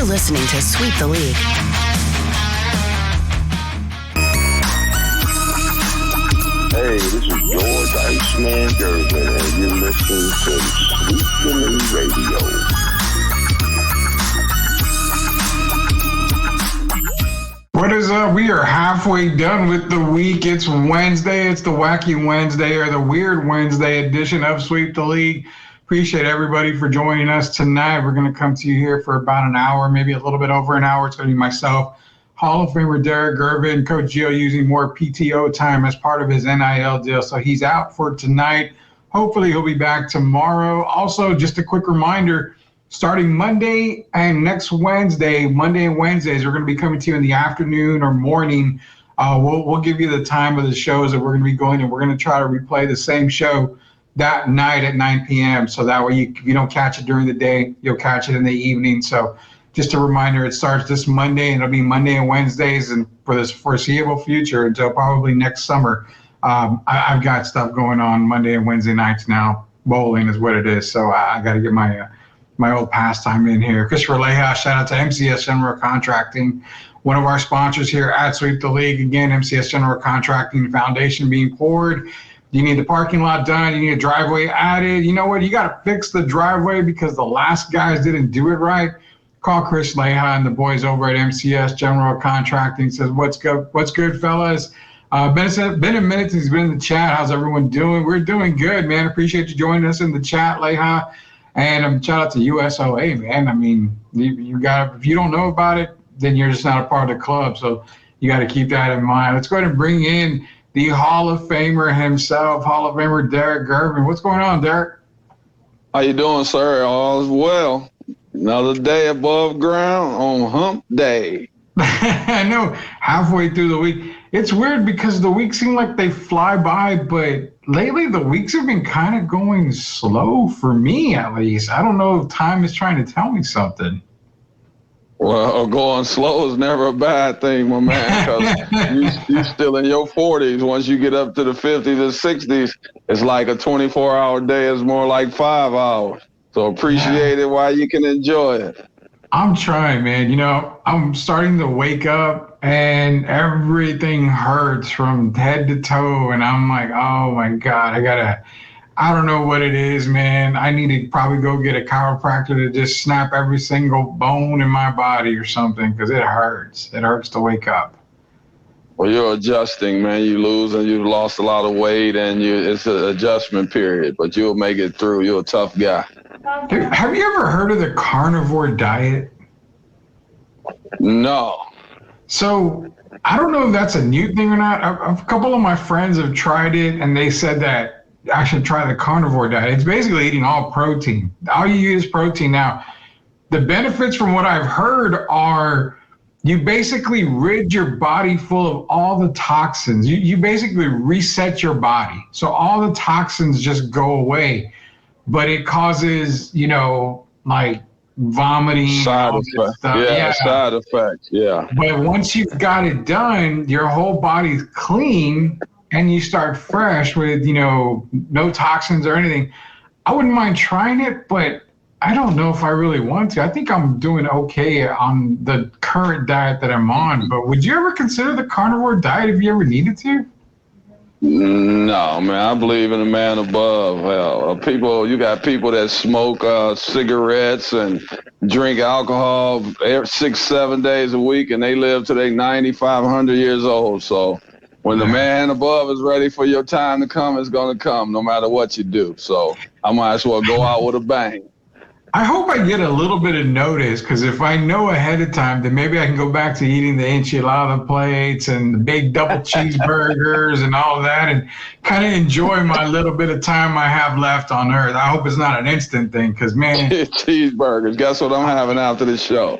You're listening to Sweep the League. Hey, this is George Iceman Gervin, and you're listening to Sweep the League Radio. What is up? We are halfway done with the week. It's Wednesday. It's the Wacky Wednesday, or the Weird Wednesday edition of Sweep the League. Appreciate everybody for joining us tonight. We're going to come to you here for about an hour, maybe a little bit over an hour. It's going to be myself, Hall of Famer Derek Gervin, Coach Gio using more PTO time as part of his NIL deal. So he's out for tonight. Hopefully he'll be back tomorrow. Also, just a quick reminder, starting Monday and next Wednesday, Monday and Wednesdays, we're going to be coming to you in the afternoon or morning. We'll give you the time of the shows that we're going to be going, and we're going to try to replay the same show that night at 9 p.m. So that way if you don't catch it during the day, you'll catch it in the evening. So just a reminder, it starts this Monday, and it'll be Monday and Wednesdays, and for this foreseeable future until probably next summer. I've got stuff going on Monday and Wednesday nights now. Bowling is what it is. So I got to get my old pastime in here. Christopher Leha, shout out to MCS General Contracting, one of our sponsors here at Sweep the League. Again, MCS General Contracting foundation being poured. You need the parking lot done. You need a driveway added. You know what? You got to fix the driveway because the last guys didn't do it right. Call Chris Leha and the boys over at MCS General Contracting. Says, what's good, fellas? Been a minute since he's been in the chat. How's everyone doing? We're doing good, man. Appreciate you joining us in the chat, Leha. And shout out to USOA, man. I mean, you got, if you don't know about it, then you're just not a part of the club. So you got to keep that in mind. Let's go ahead and bring in the Hall of Famer himself, Hall of Famer Derek Gervin. What's going on, Derek? How you doing, sir? All is well. Another day above ground on hump day. I know, halfway through the week. It's weird because the weeks seem like they fly by, but lately the weeks have been kind of going slow for me, at least. I don't know if time is trying to tell me something. Well, going slow is never a bad thing, my man, because you're still in your 40s. Once you get up to the 50s and 60s, it's like a 24-hour day is more like 5 hours. So appreciate it while you can enjoy it. I'm trying, man. You know, I'm starting to wake up and everything hurts from head to toe. And I'm like, oh my God, I don't know what it is, man. I need to probably go get a chiropractor to just snap every single bone in my body or something, because it hurts. It hurts to wake up. Well, you're adjusting, man. You lose and you've lost a lot of weight, and it's an adjustment period, but you'll make it through. You're a tough guy. Dude, have you ever heard of the carnivore diet? No. So I don't know if that's a new thing or not. A couple of my friends have tried it, and they said that I should try the carnivore diet. It's basically eating all protein. All you eat is protein. Now, the benefits from what I've heard are you basically rid your body full of all the toxins. You basically reset your body. So all the toxins just go away. But it causes, like vomiting. Side effects. Yeah, side effects. Yeah. But once you've got it done, your whole body's clean and you start fresh with, no toxins or anything. I wouldn't mind trying it, but I don't know if I really want to. I think I'm doing okay on the current diet that I'm on. But would you ever consider the carnivore diet if you ever needed to? No, man, I believe in a man above. You got people that smoke cigarettes and drink alcohol 6-7 days a week, and they live till they 95, 100 years old. So when the man above is ready for your time to come, it's going to come no matter what you do. So I might as well go out with a bang. I hope I get a little bit of notice, because if I know ahead of time, then maybe I can go back to eating the enchilada plates and the big double cheeseburgers and all of that, and kind of enjoy my little bit of time I have left on Earth. I hope it's not an instant thing, because, man. Cheeseburgers. Guess what I'm having after this show?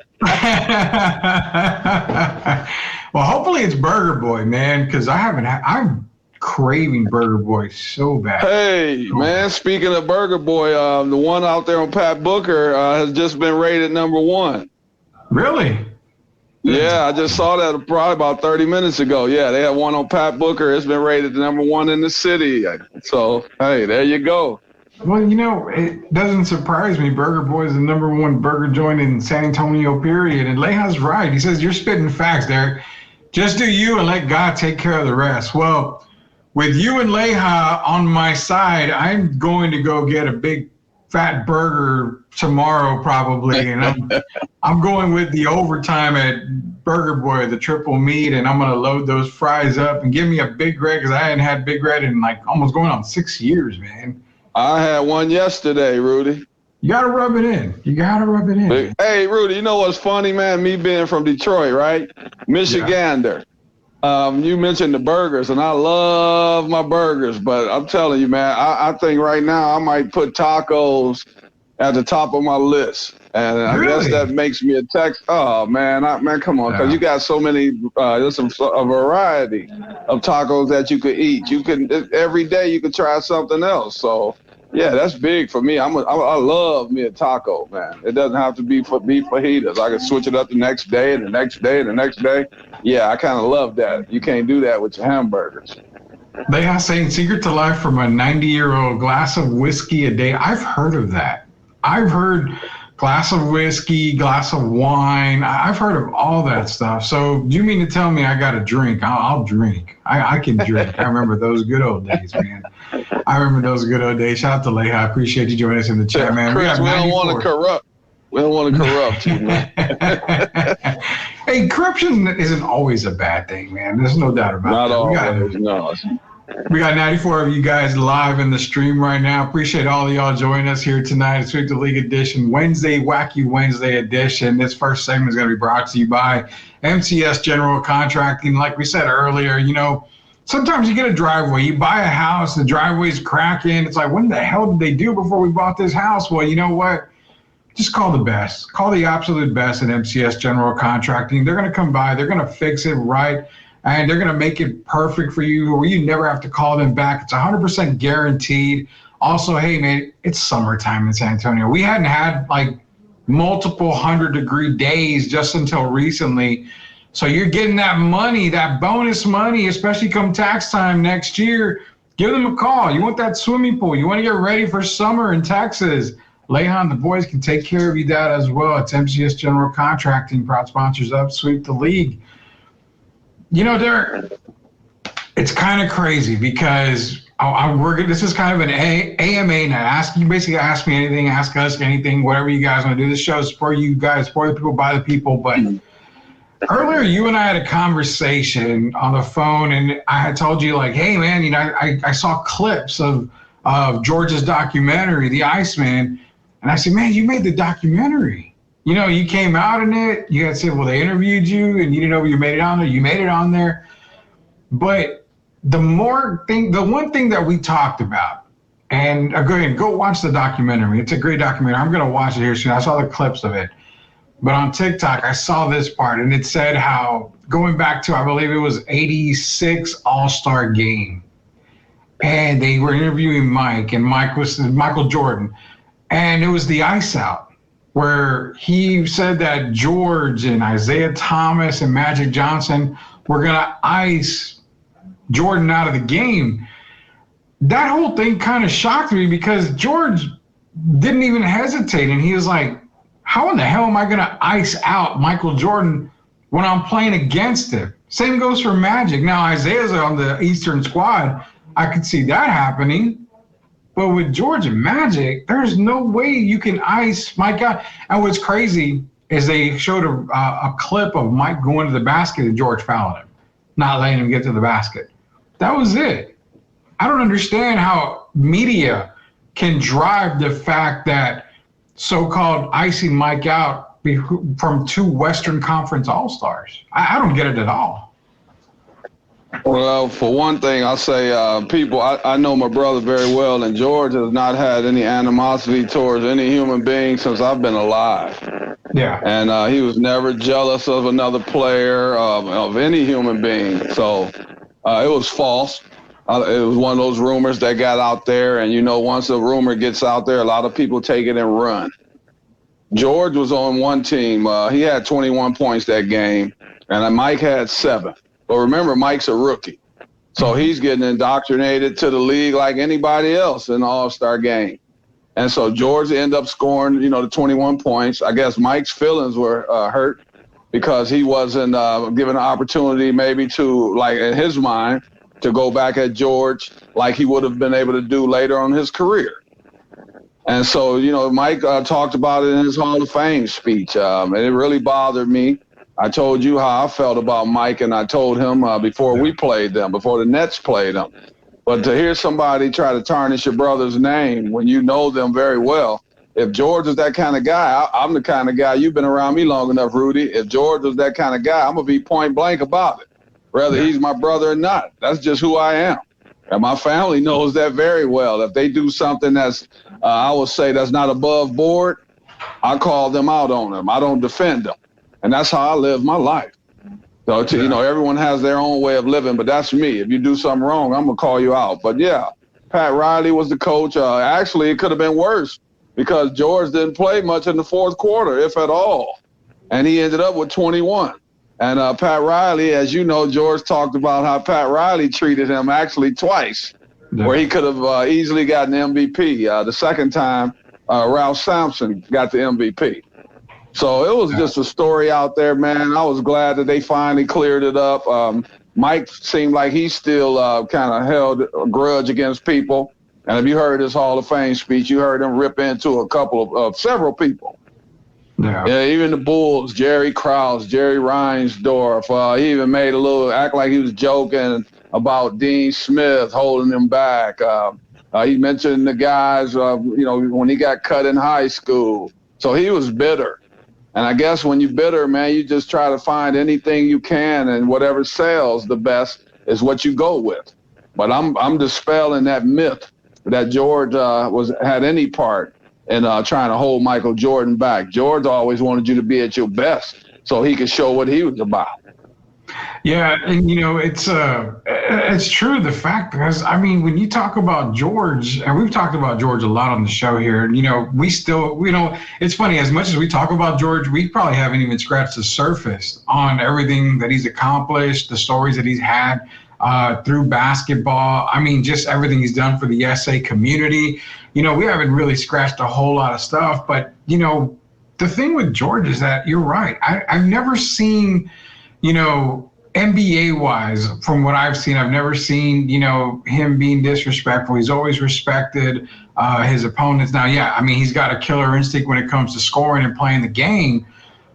Well, hopefully it's Burger Boy, man, because I'm craving Burger Boy so bad. Hey, man, speaking of Burger Boy, the one out there on Pat Booker has just been rated #1. Really? Yeah, I just saw that probably about 30 minutes ago. Yeah, they had one on Pat Booker. It's been rated #1 in the city. So, hey, there you go. Well, it doesn't surprise me. Burger Boy is the #1 burger joint in San Antonio, period. And Leja's right. He says, you're spitting facts, Derek. Just do you and let God take care of the rest. Well, with you and Leja on my side, I'm going to go get a big fat burger tomorrow probably. And I'm going with the overtime at Burger Boy, the triple meat, and I'm going to load those fries up and give me a Big Red because I hadn't had Big Red in like almost going on 6 years, man. I had one yesterday, Rudy. You got to rub it in. Hey, Rudy, you know what's funny, man? Me being from Detroit, right? Michigander. Yeah. You mentioned the burgers, and I love my burgers, but I'm telling you, man, I think right now I might put tacos at the top of my list. And I guess that makes me a Texan. Oh, man, come on, because you got so many, there's a variety of tacos that you could eat. Every day you could try something else. So, yeah, that's big for me. I love me a taco, man. It doesn't have to be for fajitas. I can switch it up the next day and the next day and the next day. Yeah, I kind of love that. You can't do that with your hamburgers. They are saying secret to life from a 90-year-old glass of whiskey a day. I've heard of that. I've heard glass of whiskey, glass of wine. I've heard of all that stuff. So you mean to tell me I got to drink? I'll drink. I can drink. I remember those good old days, man. I remember those good old days. Shout out to Leja. I appreciate you joining us in the chat, man. Chris, we don't want to corrupt. We don't want to corrupt you, man. Hey, corruption isn't always a bad thing, man. There's no doubt about Not that. always, no. We got 94 of you guys live in the stream right now. Appreciate all of y'all joining us here tonight. It's Sweep the League edition, Wednesday, Wacky Wednesday edition. This first segment is going to be brought to you by MCS General Contracting. Like we said earlier, sometimes you get a driveway. You buy a house, the driveway's cracking. It's like, when the hell did they do before we bought this house? Well, you know what? Just call the best. Call the absolute best at MCS General Contracting. They're going to come by. They're going to fix it right. And they're going to make it perfect for you, where you never have to call them back. It's 100% guaranteed. Also, hey, man, it's summertime in San Antonio. We hadn't had like multiple 100-degree days just until recently. So you're getting that money, that bonus money, especially come tax time next year. Give them a call. You want that swimming pool. You want to get ready for summer in Texas. Leja, the boys can take care of you that as well. It's MCS General Contracting, proud sponsors of Sweep the League. Derek, it's kind of crazy because this is kind of an AMA now. You basically ask me anything, ask us anything, whatever you guys want to do. This show is for you guys, for the people, by the people. But earlier, you and I had a conversation on the phone, and I had told you, like, hey, man, I saw clips of George's documentary, The Iceman, and I said, man, you made the documentary. You came out in it. You had said, well, they interviewed you, and you didn't know you made it on there. You made it on there. But the one thing that we talked about, and go watch the documentary. It's a great documentary. I'm going to watch it here soon. I saw the clips of it. But on TikTok, I saw this part, and it said how going back to, I believe it was 86 All-Star game. And they were interviewing Mike, and Mike was Michael Jordan. And it was the ice out, where he said that George and Isaiah Thomas and Magic Johnson were going to ice Jordan out of the game. That whole thing kind of shocked me because George didn't even hesitate. And he was like, how in the hell am I going to ice out Michael Jordan when I'm playing against him? Same goes for Magic. Now, Isaiah's on the Eastern squad. I could see that happening. But with George and Magic, there's no way you can ice Mike out. And what's crazy is they showed a clip of Mike going to the basket and George fouling him, not letting him get to the basket. That was it. I don't understand how media can drive the fact that so-called icing Mike out from 2 Western Conference All-Stars. I don't get it at all. Well, for one thing, I'll say I know my brother very well, and George has not had any animosity towards any human being since I've been alive. Yeah. And he was never jealous of another player, of any human being. So it was false. It was one of those rumors that got out there, and, once a rumor gets out there, a lot of people take it and run. George was on one team. He had 21 points that game, and Mike had 7. But remember, Mike's a rookie. So he's getting indoctrinated to the league like anybody else in the All-Star game. And so George ended up scoring, the 21 points. I guess Mike's feelings were hurt because he wasn't given an opportunity maybe to, like in his mind, to go back at George like he would have been able to do later on in his career. And so, Mike talked about it in his Hall of Fame speech, and it really bothered me. I told you how I felt about Mike, and I told him before we played them, before the Nets played them. But to hear somebody try to tarnish your brother's name when you know them very well, if George is that kind of guy, I'm the kind of guy, you've been around me long enough, Rudy. If George was that kind of guy, I'm going to be point blank about it, whether he's my brother or not. That's just who I am. And my family knows that very well. If they do something that's, I would say, that's not above board, I call them out on them. I don't defend them. And that's how I live my life. So, everyone has their own way of living, but that's me. If you do something wrong, I'm going to call you out. But, yeah, Pat Riley was the coach. Actually, it could have been worse because George didn't play much in the fourth quarter, if at all. And he ended up with 21. And Pat Riley, as you know, George talked about how Pat Riley treated him actually twice, where he could have easily gotten MVP. The second time, Ralph Sampson got the MVP. So it was just a story out there, man. I was glad that they finally cleared it up. Mike seemed like he still kind of held a grudge against people. And if you heard his Hall of Fame speech, you heard him rip into a couple of several people. Yeah, even the Bulls, Jerry Krause, Jerry Reinsdorf. He even made act like he was joking about Dean Smith holding him back. He mentioned the guys, when he got cut in high school. So he was bitter. And I guess when you're bitter, man, you just try to find anything you can, and whatever sells the best is what you go with. But I'm dispelling that myth that George had any part in trying to hold Michael Jordan back. George always wanted you to be at your best so he could show what he was about. Yeah, and it's true, the fact, because when you talk about George, and we've talked about George a lot on the show here, we still, it's funny, as much as we talk about George, we probably haven't even scratched the surface on everything that he's accomplished, the stories that he's had through basketball. Just everything he's done for the SA community. We haven't really scratched a whole lot of stuff, but the thing with George is that you're right. I've never seen, NBA-wise, from what I've seen, I've never seen, him being disrespectful. He's always respected his opponents. Now, he's got a killer instinct when it comes to scoring and playing the game,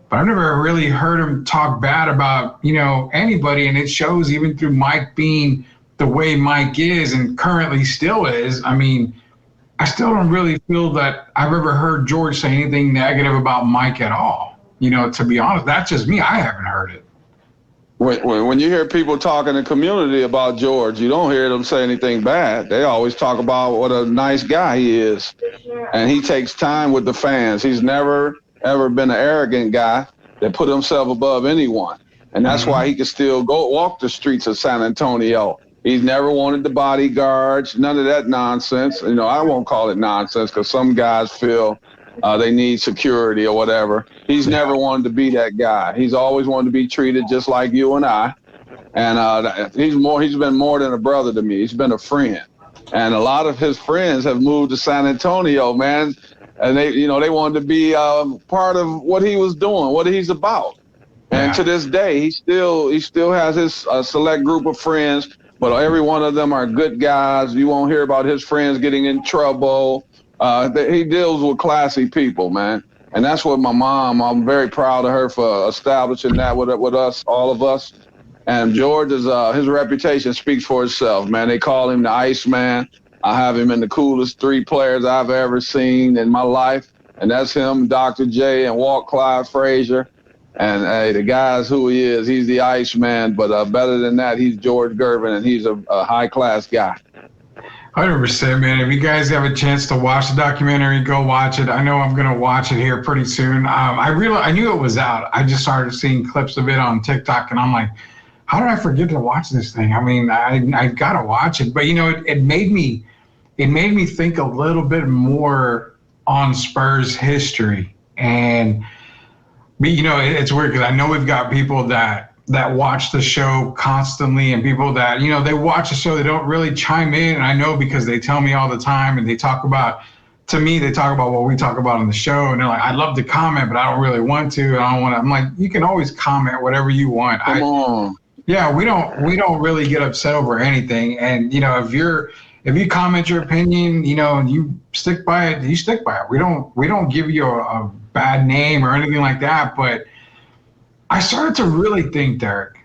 but I've never really heard him talk bad about, anybody, and it shows even through Mike being the way Mike is and currently still is. I still don't really feel that I've ever heard George say anything negative about Mike at all. To be honest, that's just me. I haven't heard it. When you hear people talking in the community about George, you don't hear them say anything bad. They always talk about what a nice guy he is. And he takes time with the fans. He's never, ever been an arrogant guy that put himself above anyone. And that's why he can still go walk the streets of San Antonio. He's never wanted the bodyguards, none of that nonsense. I won't call it nonsense because some guys feel they need security or whatever. He's never wanted to be that guy. He's always wanted to be treated just like you and I. And he's been more than a brother to me. He's been a friend. And a lot of his friends have moved to San Antonio, man. And they wanted to be part of what he was doing, what he's about. And to this day, he still has his select group of friends, but every one of them are good guys. You won't hear about his friends getting in trouble. He deals with classy people, man. And that's what my mom, I'm very proud of her for establishing that with us, all of us. And George his reputation speaks for itself, man. They call him the Iceman. I have him in the coolest 3 players I've ever seen in my life. And that's him, Dr. J, and Walt Clyde Frazier. And hey, the guy's who he is. He's the Iceman, but better than that, he's George Gervin, and he's a high-class guy. 100%, man. If you guys have a chance to watch the documentary, go watch it. I know I'm going to watch it here pretty soon. I knew it was out. I just started seeing clips of it on TikTok, and I'm like, how did I forget to watch this thing? I got to watch it. But, it made me think a little bit more on Spurs history. And, it's weird because I know we've got people that watch the show constantly, and people that, they watch the show, they don't really chime in. And I know because they tell me all the time, and they talk about to me, they talk about what we talk about on the show, and they're like, I'd love to comment, but I don't really want to. I don't want to. I'm like, you can always comment whatever you want. Come on. Yeah, we don't really get upset over anything. And if you comment your opinion, and you stick by it, you stick by it. We don't give you a bad name or anything like that. But I started to really think, Derek,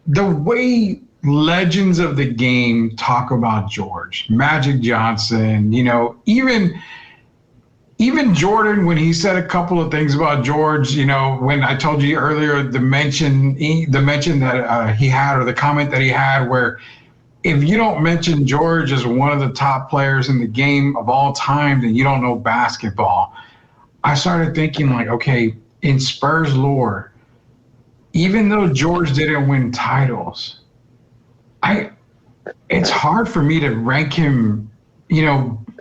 the way legends of the game talk about George, Magic Johnson, even Jordan, when he said a couple of things about George, when I told you earlier, the mention that he had, or the comment that he had, where if you don't mention George as one of the top players in the game of all time, then you don't know basketball. I started thinking, like, okay, in Spurs lore, even though George didn't win titles, it's hard for me to rank him,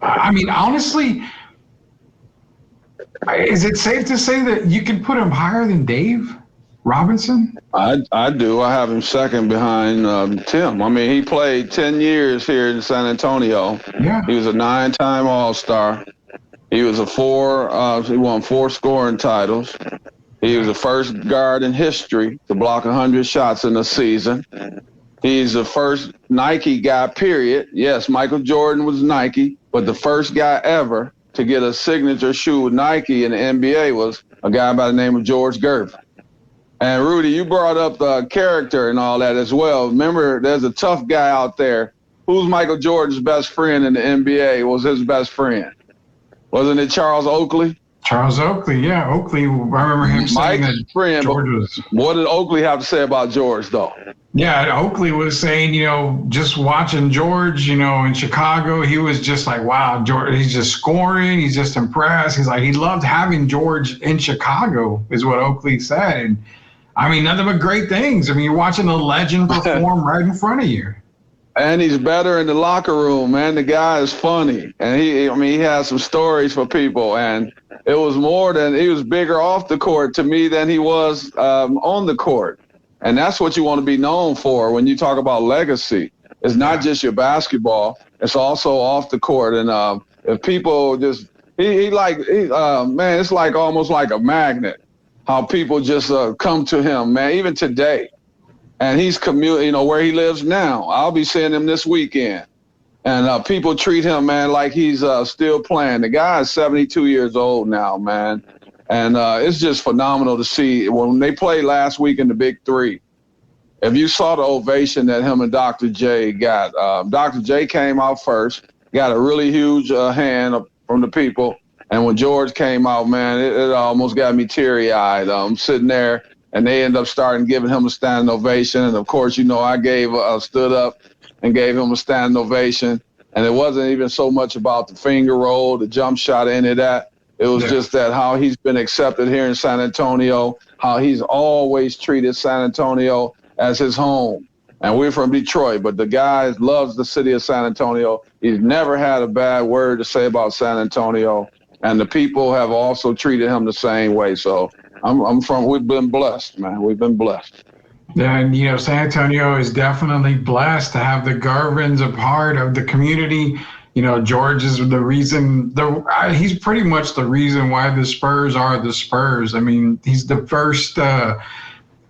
I mean, honestly, is it safe to say that you can put him higher than Dave Robinson? I do. I have him second behind Tim. I mean, he played 10 years here in San Antonio. Yeah. He was a 9-time All-Star. He was he won 4 scoring titles. He was the first guard in history to block 100 shots in a season. He's the first Nike guy, period. Yes, Michael Jordan was Nike, but the first guy ever to get a signature shoe with Nike in the NBA was a guy by the name of George Gervin. And Rudy, you brought up the character and all that as well. Remember, there's a tough guy out there. Who's Michael Jordan's best friend in the NBA? Was his best friend? Wasn't it Charles Oakley? Charles Oakley, yeah. Oakley, I remember him saying that friend, George was... What did Oakley have to say about George, though? Yeah, Oakley was saying, just watching George, in Chicago, he was just like, wow, George, he's just scoring. He's just impressed. He's like, he loved having George in Chicago, is what Oakley said. And I mean, nothing but great things. I mean, you're watching a legend perform right in front of you. And he's better in the locker room, man. The guy is funny. And he has some stories for people. And it was he was bigger off the court to me than he was on the court. And that's what you want to be known for when you talk about legacy. It's not just your basketball. It's also off the court. And if people just, man, it's like almost like a magnet, how people just come to him, man, even today. And he's where he lives now. I'll be seeing him this weekend. And people treat him, man, like he's still playing. The guy is 72 years old now, man. And it's just phenomenal to see. When they played last week in the Big Three, if you saw the ovation that him and Dr. J got, Dr. J came out first, got a really huge hand from the people. And when George came out, man, it almost got me teary-eyed. I'm sitting there, and they end up giving him a standing ovation. And, of course, I stood up and gave him a standing ovation. And it wasn't even so much about the finger roll, the jump shot, any of that. It was just that how he's been accepted here in San Antonio, how he's always treated San Antonio as his home. And we're from Detroit, but the guy loves the city of San Antonio. He's never had a bad word to say about San Antonio. And the people have also treated him the same way. So we've been blessed, man. We've been blessed. Yeah, and San Antonio is definitely blessed to have the Garvins a part of the community. George is the reason. He's pretty much the reason why the Spurs are the Spurs. I mean, he's the first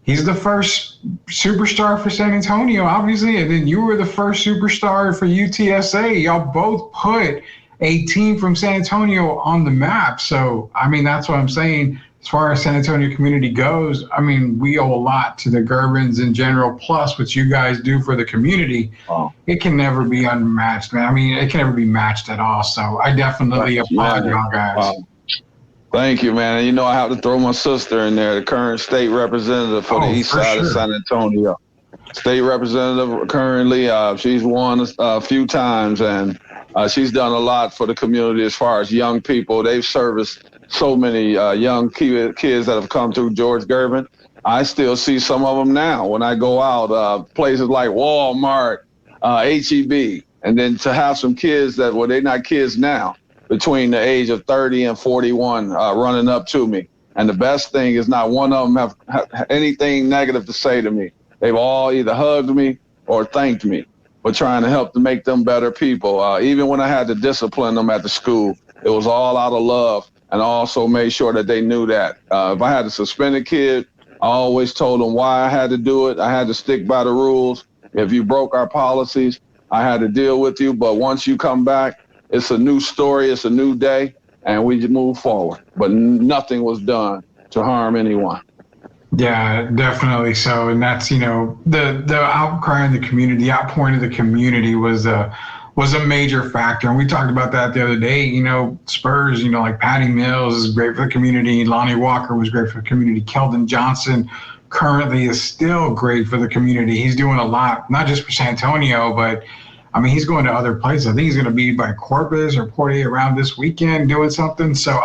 superstar for San Antonio, obviously, and then you were the first superstar for UTSA. Y'all both put a team from San Antonio on the map. So, I mean, that's what I'm saying. As far as San Antonio community goes, I mean, we owe a lot to the Gervins in general, plus what you guys do for the community. Wow. It can never be unmatched, man. I mean, it can never be matched at all. So I definitely applaud y'all guys. Wow. Thank you, man. And I have to throw my sister in there, the current state representative for the east side of San Antonio. State representative currently, she's won a few times, and she's done a lot for the community as far as young people. They've serviced so many young kids that have come through George Gervin. I still see some of them now when I go out, places like Walmart, HEB, and then to have some kids they're not kids now, between the age of 30 and 41 running up to me. And the best thing is not one of them have anything negative to say to me. They've all either hugged me or thanked me. but trying to help to make them better people. Even when I had to discipline them at the school, it was all out of love, and I also made sure that they knew that. If I had to suspend a kid, I always told them why I had to do it. I had to stick by the rules. If you broke our policies, I had to deal with you. But once you come back, it's a new story, it's a new day, and we move forward. But nothing was done to harm anyone. Yeah, definitely so. And that's, the outcry in the community, the outpouring of the community was a major factor. And we talked about that the other day. Spurs, like Patty Mills is great for the community. Lonnie Walker was great for the community. Keldon Johnson currently is still great for the community. He's doing a lot, not just for San Antonio, but he's going to other places. I think he's going to be by Corpus or Portia around this weekend doing something. So,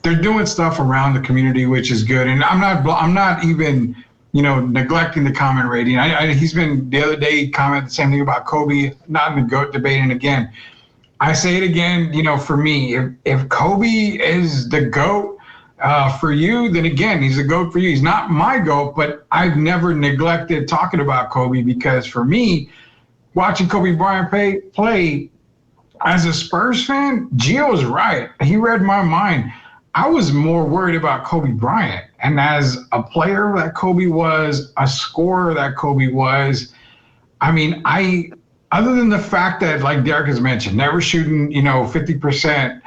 they're doing stuff around the community, which is good. And I'm not even, neglecting the comment rating. He's been the other day commented the same thing about Kobe, not in the GOAT debate. And again, I say it again, for me, if Kobe is the GOAT for you, then again, he's the GOAT for you. He's not my GOAT, but I've never neglected talking about Kobe because for me, watching Kobe Bryant play as a Spurs fan, Gio was right. He read my mind. I was more worried about Kobe Bryant. And as a player that Kobe was, a scorer that Kobe was, other than the fact that, like Derek has mentioned, never shooting, 50%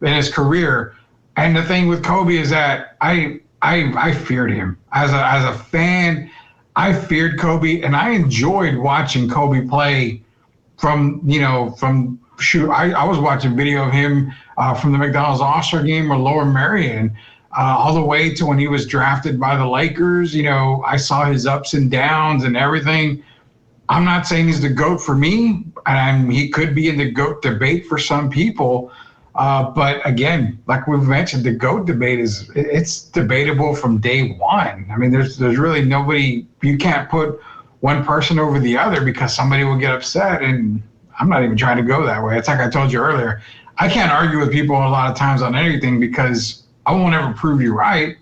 in his career. And the thing with Kobe is that I feared him. As a fan, I feared Kobe, and I enjoyed watching Kobe play from shoot. I was watching video of him from the McDonald's All-Star game or Lower Merion, all the way to when he was drafted by the Lakers. I saw his ups and downs and everything. I'm not saying he's the GOAT for me, and he could be in the GOAT debate for some people. But again, like we've mentioned, the GOAT debate it's debatable from day one. There's really nobody, you can't put one person over the other because somebody will get upset, and I'm not even trying to go that way. It's like I told you earlier, I can't argue with people a lot of times on anything because I won't ever prove you right.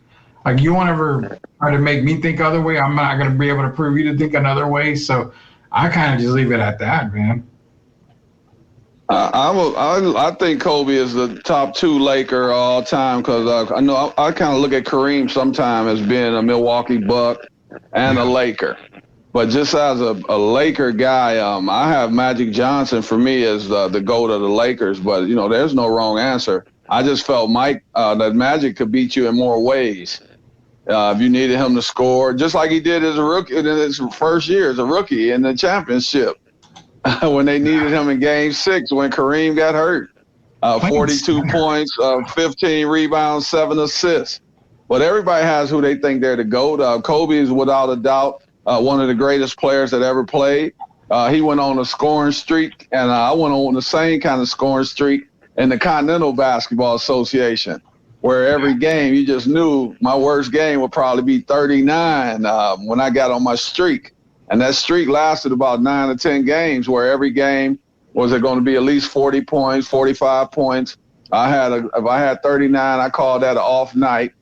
Like you won't ever try to make me think other way. I'm not going to be able to prove you to think another way. So I kind of just leave it at that, man. I think Kobe is the top 2 Laker all time because I know I kind of look at Kareem sometimes as being a Milwaukee Buck and a Laker. But just as a Laker guy, I have Magic Johnson for me as the GOAT of the Lakers. But, there's no wrong answer. I just felt that Magic could beat you in more ways. If you needed him to score, just like he did as a rookie in his first year as a rookie in the championship. When they needed him in Game 6 when Kareem got hurt. 42 points, 15 rebounds, 7 assists. But everybody has who they think they're the GOAT. Kobe is without a doubt one of the greatest players that ever played. He went on a scoring streak, and I went on the same kind of scoring streak in the Continental Basketball Association, where every game you just knew my worst game would probably be 39 when I got on my streak. And that streak lasted about 9 or 10 games, where every game was it going to be at least 40 points, 45 points. If I had 39, I called that an off night.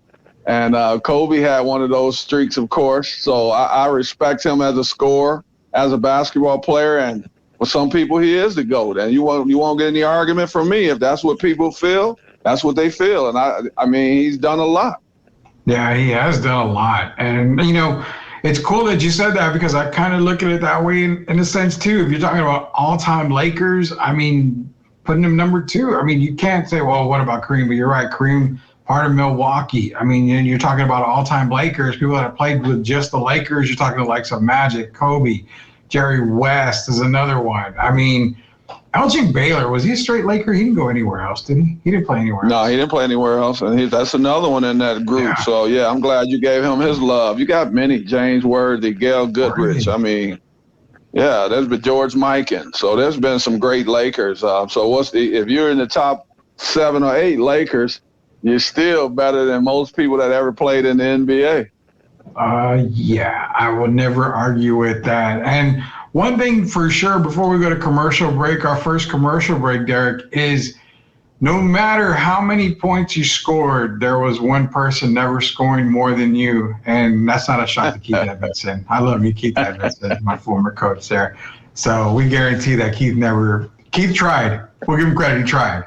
And Kobe had one of those streaks, of course. So I respect him as a scorer, as a basketball player. And for some people, he is the GOAT. And you won't get any argument from me. If that's what people feel, that's what they feel. And he's done a lot. Yeah, he has done a lot. And, it's cool that you said that because I kind of look at it that way in a sense, too. If you're talking about all-time Lakers, putting him number 2. You can't say, well, what about Kareem? But you're right, Kareem, part of Milwaukee. You're talking about all-time Lakers, people that have played with just the Lakers. You're talking like some Magic, Kobe, Jerry West is another one. Elgin Baylor, was he a straight Laker? He didn't go anywhere else, did he? He didn't play anywhere else. No, he didn't play anywhere else. And that's another one in that group. Yeah. So, yeah, I'm glad you gave him his love. You got many, James Worthy, Gail Goodrich. There's been George Mikan. So there's been some great Lakers. If you're in the top 7 or 8 Lakers, you're still better than most people that ever played in the NBA. Yeah, I will never argue with that. And one thing for sure, before we go to commercial break, our first commercial break, Derek, is no matter how many points you scored, there was one person never scoring more than you. And that's not a shot to Keith Edmondson. I love you, Keith Edmondson, my former coach there. So we guarantee that Keith tried. We'll give him credit. He tried.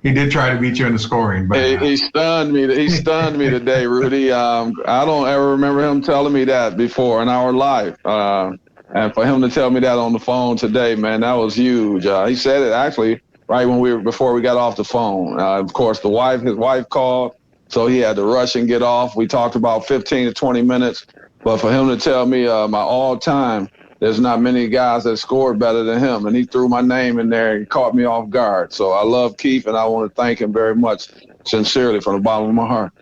He did try to beat you in the scoring, but he stunned me. He stunned me today, Rudy. I don't ever remember him telling me that before in our life. And for him to tell me that on the phone today, man, that was huge. He said it actually right before we got off the phone. Of course, his wife called, so he had to rush and get off. We talked about 15 to 20 minutes, but for him to tell me my all-time, there's not many guys that scored better than him, and he threw my name in there and caught me off guard. So I love Keith, and I want to thank him very much, sincerely, from the bottom of my heart.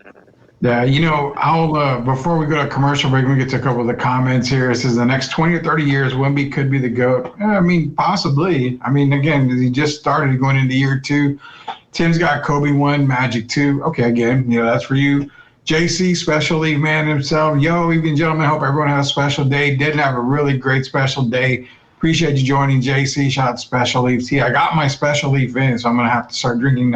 Yeah, I'll before we go to commercial break, we get to a couple of the comments here. It says the next 20 or 30 years, Wemby could be the GOAT. I mean, possibly. I mean, again, he just started going into year 2. Tim's got Kobe 1, Magic 2. Okay, again, that's for you. JC, special league man himself. Yo, evening, gentlemen. Hope everyone had a special day. Didn't have a really great special day. Appreciate you joining, JC. Shout out to Special Leaf Tea. I got my Special Leaf in, so I'm going to have to start drinking,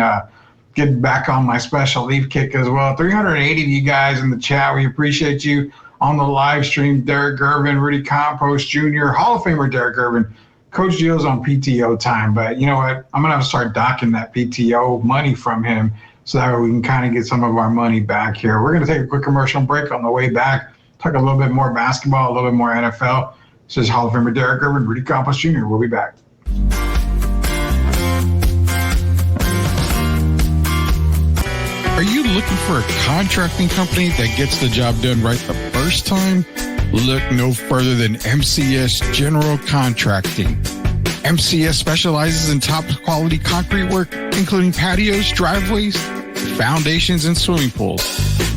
get back on my Special Leaf kick as well. 380 of you guys in the chat. We appreciate you on the live stream. Derek Gervin, Rudy Compost Jr., Hall of Famer Derek Gervin. Coach Gio's on PTO time, but you know what? I'm going to have to start docking that PTO money from him, so that way we can kind of get some of our money back here. We're going to take a quick commercial break. On the way back, talk a little bit more basketball, a little bit more NFL. This is Hall of Famer Derek Gervin, Rudy Campos Jr. We'll be back. Are you looking for a contracting company that gets the job done right the first time? Look no further than MCS General Contracting. MCS specializes in top quality concrete work, including patios, driveways, foundations, and swimming pools.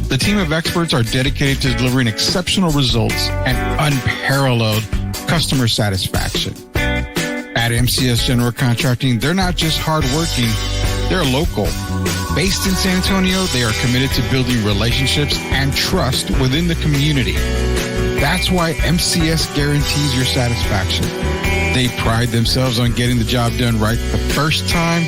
The team of experts are dedicated to delivering exceptional results and unparalleled customer satisfaction. At MCS General Contracting, they're not just hardworking, they're local. Based in San Antonio, they are committed to building relationships and trust within the community. That's why MCS guarantees your satisfaction. They pride themselves on getting the job done right the first time,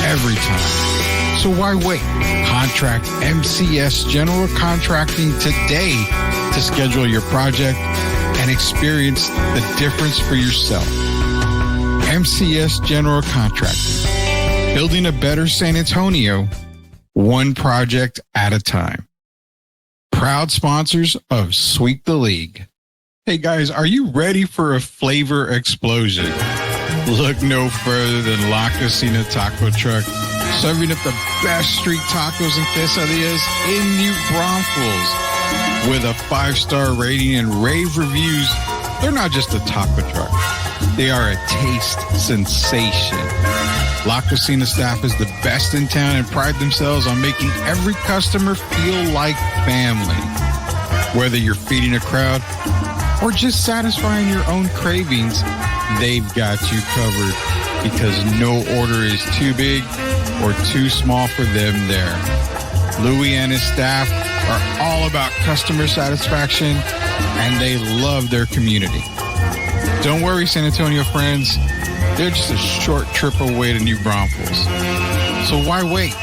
every time. So why wait? Contract MCS General Contracting today to schedule your project and experience the difference for yourself. MCS General Contracting. Building a better San Antonio, one project at a time. Proud sponsors of Sweep the League. Hey guys, are you ready for a flavor explosion? Look no further than La Cocina Taco Truck, serving up the best street tacos and quesadillas in New Braunfels. With a 5-star rating and rave reviews, they're not just a taco truck. They are a taste sensation. La Cocina staff is the best in town and pride themselves on making every customer feel like family. Whether you're feeding a crowd or just satisfying your own cravings, they've got you covered because no order is too big or too small for them there. Louis and his staff are all about customer satisfaction and they love their community. Don't worry, San Antonio friends. They're just a short trip away to New Braunfels. So why wait?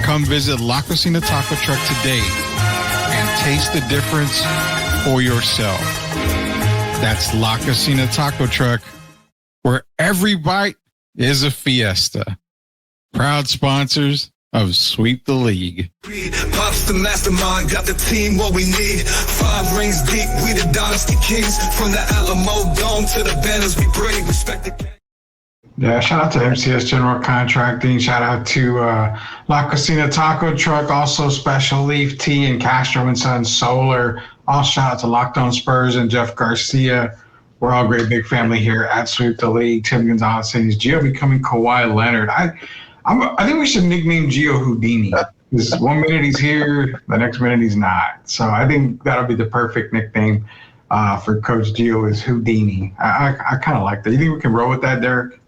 Come visit La Cocina Taco Truck today and taste the difference for yourself. That's La Cocina Taco Truck, where every bite is a fiesta. Proud sponsors of Sweep the League. Pops the mastermind, got the team what we need. 5 rings deep, we the Dynasty Kings. From the Alamo Dome to the banners we bring. Respect the... Yeah, shout out to MCS General Contracting. Shout out to La Cocina Taco Truck, also Special Leaf Tea and Castro and Son Solar. Also shout out to Locked On Spurs and Jeff Garcia. We're all a great big family here at Sweep the League. Tim Gonzalez saying, is Gio becoming Kawhi Leonard? I think we should nickname Gio Houdini. Because 1 minute he's here, the next minute he's not. So I think that'll be the perfect nickname for Coach Gio is Houdini. I kind of like that. You think we can roll with that, Derek?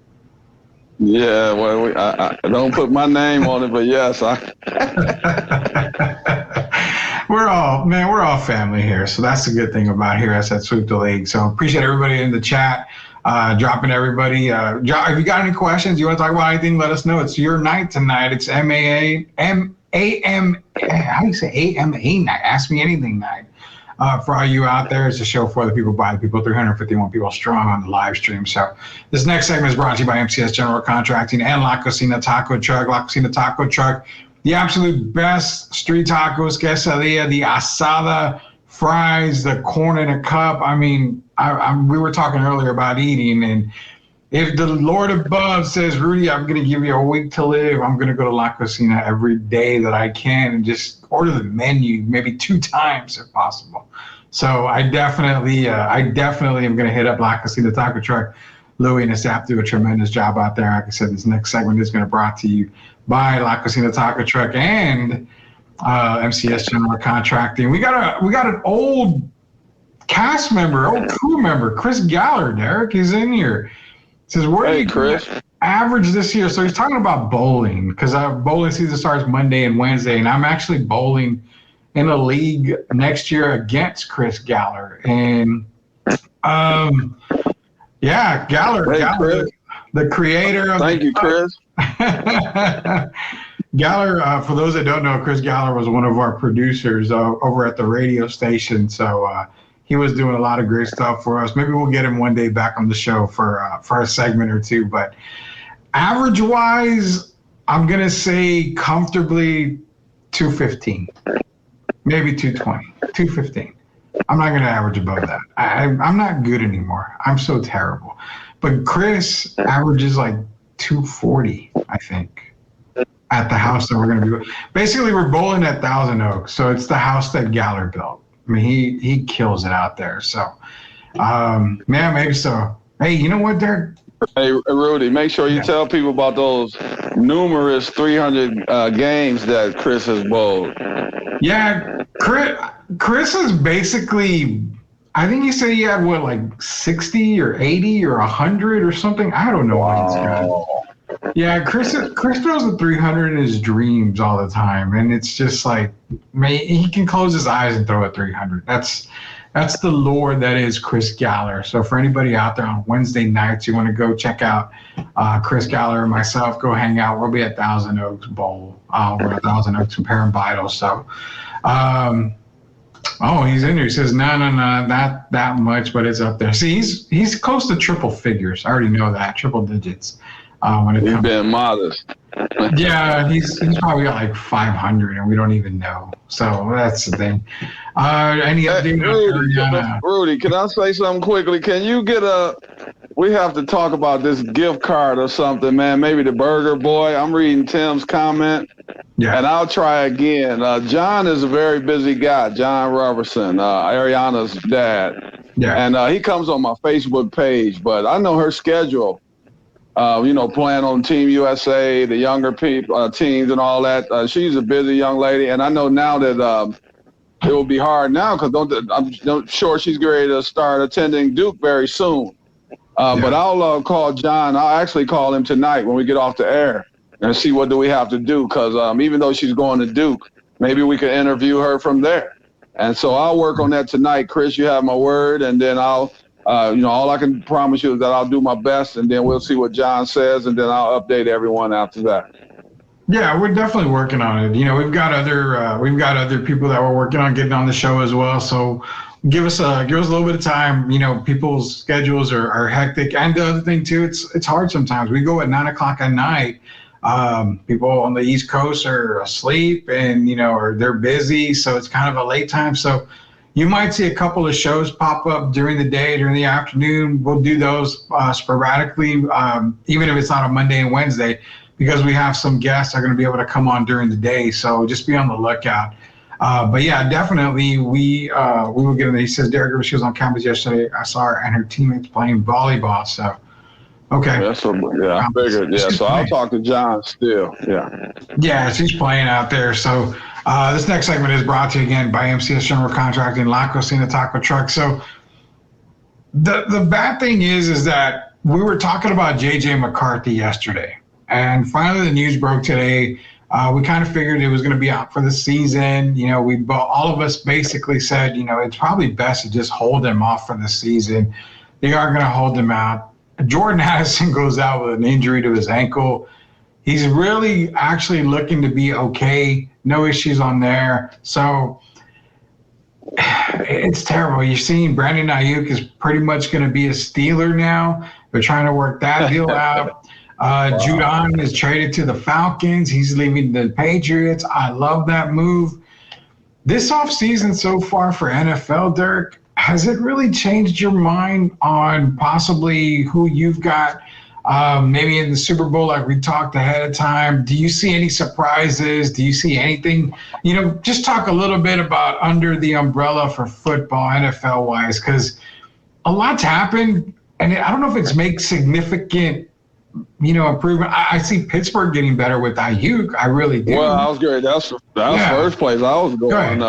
Yeah, well, I don't put my name on it, but yes, we're all family here. So that's the good thing about here at Sweep the League. So appreciate everybody in the chat, dropping everybody. If you got any questions, you want to talk about anything, let us know. It's your night tonight. It's how do you say AMA night? Ask me anything night. For all you out there, it's a show for the people, by the people, 351 people strong on the live stream. So this next segment is brought to you by MCS General Contracting and La Cocina Taco Truck. La Cocina Taco Truck, the absolute best street tacos, quesadilla, the asada, fries, the corn in a cup. I mean, we were talking earlier about eating, and if the Lord above says, Rudy, I'm going to give you a week to live, I'm going to go to La Cocina every day that I can and just order the menu maybe 2 times if possible. So I definitely am going to hit up La Cocina Taco Truck. Louie and his staff do a tremendous job out there. Like I said, this next segment is going to be brought to you by La Cocina Taco Truck and MCS General Contracting. We got an old cast member, old crew member, Chris Galler. Derek, he's in here. Says, where do you Chris. Average this year? So he's talking about bowling, because bowling season starts Monday and Wednesday, and I'm actually bowling in a league next year against Chris Galler. And Galler, Chris. the creator of Thank you, Chris. Galler, for those that don't know, Chris Galler was one of our producers over at the radio station. So he was doing a lot of great stuff for us. Maybe we'll get him one day back on the show for a segment or two. But average-wise, I'm going to say comfortably 215, maybe 220, 215. I'm not going to average above that. I'm not good anymore. I'm so terrible. But Chris averages like 240, I think, at the house that we're going to be. Basically, we're bowling at Thousand Oaks, so it's the house that Galler built. I mean, he kills it out there. So, maybe so. Hey, you know what, Derek? Hey, Rudy, make sure you tell people about those numerous 300 games that Chris has bowled. Yeah, Chris is basically, I think he said he had, like 60 or 80 or 100 or something. I don't know what he's got. Yeah, Chris throws the 300 in his dreams all the time, and it's just like, man, he can close his eyes and throw a 300. That's the Lord that is Chris Galler. So for anybody out there on Wednesday nights, you want to go check out Chris Galler and myself, go hang out. We'll be at Thousand Oaks Bowl. We're at Thousand Oaks and Parent Vital. So, he's in there. He says, no, not that much, but it's up there. See, he's close to triple figures. I already know that, triple digits. When it He's comes been modest. Yeah, he's probably got like 500, and we don't even know. So that's the thing. Any update? Rudy, can I say something quickly? Can you get we have to talk about this gift card or something, man. Maybe the Burger Boy. I'm reading Tim's comment. Yeah. And I'll try again. John is a very busy guy, John Robertson, Ariana's dad. Yeah. And he comes on my Facebook page, but I know her schedule. Playing on Team USA, the younger people, teams and all that. She's a busy young lady, and I know now that it will be hard now because I'm sure she's ready to start attending Duke very soon. But I'll call John. I'll actually call him tonight when we get off the air and see what do we have to do because even though she's going to Duke, maybe we could interview her from there. And so I'll work on that tonight. Chris, you have my word, and then I'll all I can promise you is that I'll do my best, and then we'll see what John says, and then I'll update everyone after that. Yeah, we're definitely working on it. We've got other people that we're working on getting on the show as well. So give us a little bit of time. People's schedules are hectic, and the other thing too, it's hard sometimes. We go at 9:00 at night. People on the East Coast are asleep, and or they're busy, so it's kind of a late time. So you might see a couple of shows pop up during the day, during the afternoon. We'll do those sporadically, even if it's not a Monday and Wednesday, because we have some guests that are going to be able to come on during the day. So just be on the lookout. But yeah, definitely we will get in there. He says, Derek, she was on campus yesterday. I saw her and her teammates playing volleyball. So, okay. I figured. Yeah, so I'll talk to John still. Yeah. Yeah, she's playing out there. So this next segment is brought to you again by MCS General Contracting, La Cocina Taco Truck. So the bad thing is that we were talking about J.J. McCarthy yesterday, and finally the news broke today. We kind of figured it was going to be out for the season. All of us basically said, it's probably best to just hold him off for the season. They are going to hold him out. Jordan Addison goes out with an injury to his ankle. He's really actually looking to be okay. No issues on there. So It's terrible. You're seeing Brandon Ayuk is pretty much going to be a Steeler now. They're trying to work that deal out. Judon is traded to the Falcons. He's leaving the Patriots. I love that move. This offseason so far for NFL, Dirk, has it really changed your mind on possibly who you've got maybe in the Super Bowl like we talked ahead of time? Do you see any surprises? Do you see anything? Just talk a little bit about under the umbrella for football, NFL-wise, because a lot's happened, and I don't know if it's make significant improvement. I see Pittsburgh getting better with Ayuk. I really do. Well, I was great. That's first place I was going.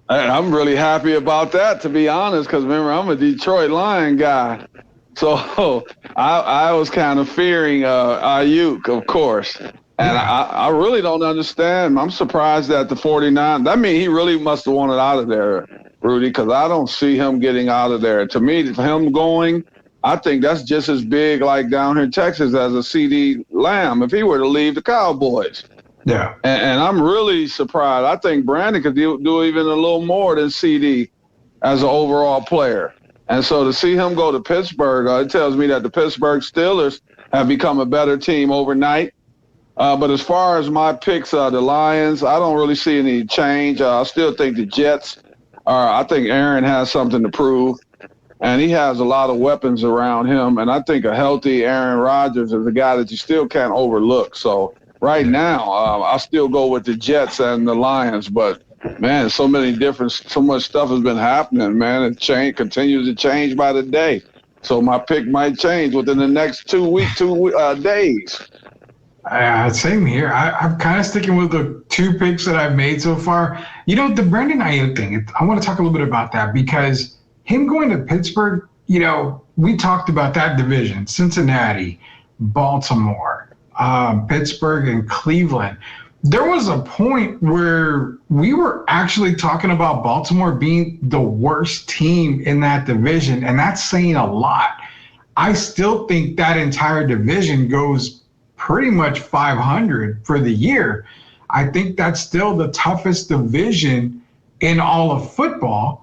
I'm really happy about that, to be honest, because remember, I'm a Detroit Lion guy. So I was kind of fearing Ayuk, of course. And I really don't understand. I'm surprised that the 49, I mean, he really must have wanted out of there, Rudy, because I don't see him getting out of there. To me, for him going, I think that's just as big like down here in Texas as a CD Lamb if he were to leave the Cowboys. Yeah. And I'm really surprised. I think Brandon could do even a little more than CD as an overall player. And so to see him go to Pittsburgh, it tells me that the Pittsburgh Steelers have become a better team overnight. But as far as my picks, the Lions, I don't really see any change. I still think the Jets I think Aaron has something to prove. And he has a lot of weapons around him. And I think a healthy Aaron Rodgers is a guy that you still can't overlook. So right now, I still go with the Jets and the Lions. But, man, so much stuff has been happening, man. It continues to change by the day. So my pick might change within the next 2 days. Same here. I'm kind of sticking with the 2 picks that I've made so far. The Brandon Ayuk thing, I want to talk a little bit about that because him going to Pittsburgh, we talked about that division, Cincinnati, Baltimore, Pittsburgh, and Cleveland. There was a point where we were actually talking about Baltimore being the worst team in that division, and that's saying a lot. I still think that entire division goes pretty much 500 for the year. I think that's still the toughest division in all of football.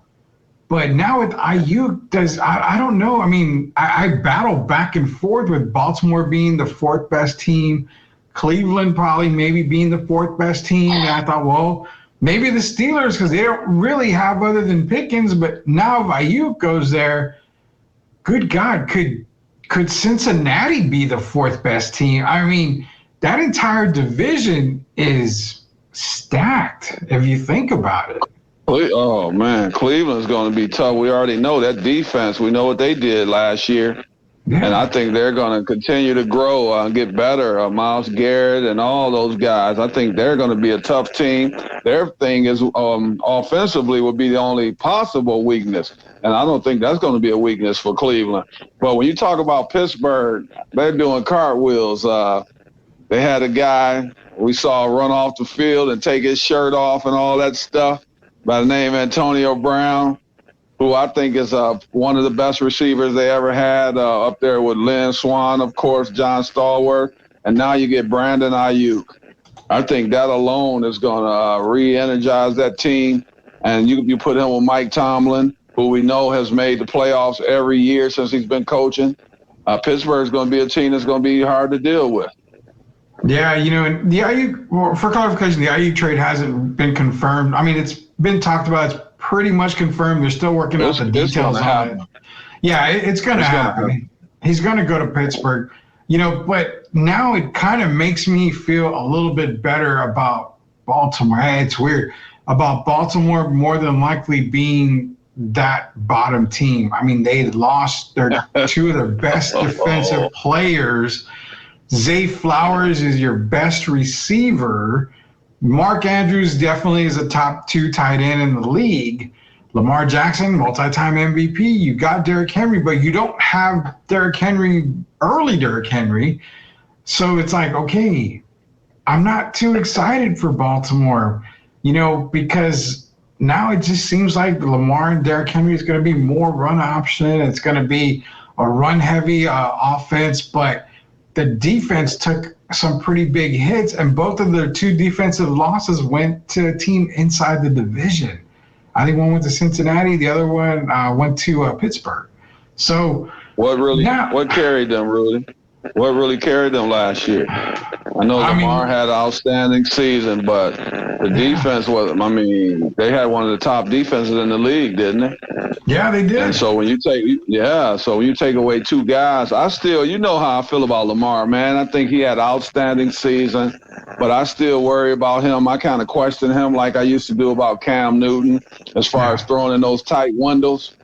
But now with Ayuk, I don't know. I mean, I battle back and forth with Baltimore being the 4th best team, Cleveland probably maybe being the 4th best team. And I thought, well, maybe the Steelers because they don't really have other than Pickens. But now if Ayuk goes there, good God, could Cincinnati be the 4th best team? I mean, that entire division is stacked if you think about it. Oh, man, Cleveland's going to be tough. We already know that defense. We know what they did last year. Yeah. And I think they're going to continue to grow and get better. Myles Garrett and all those guys, I think they're going to be a tough team. Their thing is offensively would be the only possible weakness. And I don't think that's going to be a weakness for Cleveland. But when you talk about Pittsburgh, they're doing cartwheels. They had a guy we saw run off the field and take his shirt off and all that stuff by the name Antonio Brown, who I think is one of the best receivers they ever had, up there with Lynn Swann, of course, John Stallworth, and now you get Brandon Ayuk. I think that alone is going to re-energize that team, and you put him with Mike Tomlin, who we know has made the playoffs every year since he's been coaching. Pittsburgh's going to be a team that's going to be hard to deal with. Yeah, and the Ayuk, well, for clarification, the Ayuk trade hasn't been confirmed. I mean, it's been talked about. It's pretty much confirmed. They're still working out the details on it. Yeah, it's going to happen. He's going to go to Pittsburgh, but now it kind of makes me feel a little bit better about Baltimore. Hey, it's weird. About Baltimore more than likely being that bottom team. I mean, they lost 2 of their best defensive players. Zay Flowers is your best receiver. Mark Andrews definitely is a top 2 tight end in the league. Lamar Jackson, multi-time MVP. You got Derrick Henry, but you don't have early Derrick Henry. So it's like, okay, I'm not too excited for Baltimore, because now it just seems like Lamar and Derrick Henry is going to be more run option. It's going to be a run-heavy offense, but the defense took some pretty big hits, and both of their 2 defensive losses went to a team inside the division. I think one went to Cincinnati. The other one went to Pittsburgh. So what carried them, Rudy? What really carried them last year? I know Lamar had an outstanding season, but the defense they had one of the top defenses in the league, didn't they? Yeah, they did. And so when you take away two guys, you know how I feel about Lamar, man. I think he had an outstanding season, but I still worry about him. I kind of question him like I used to do about Cam Newton as far as throwing in those tight windows.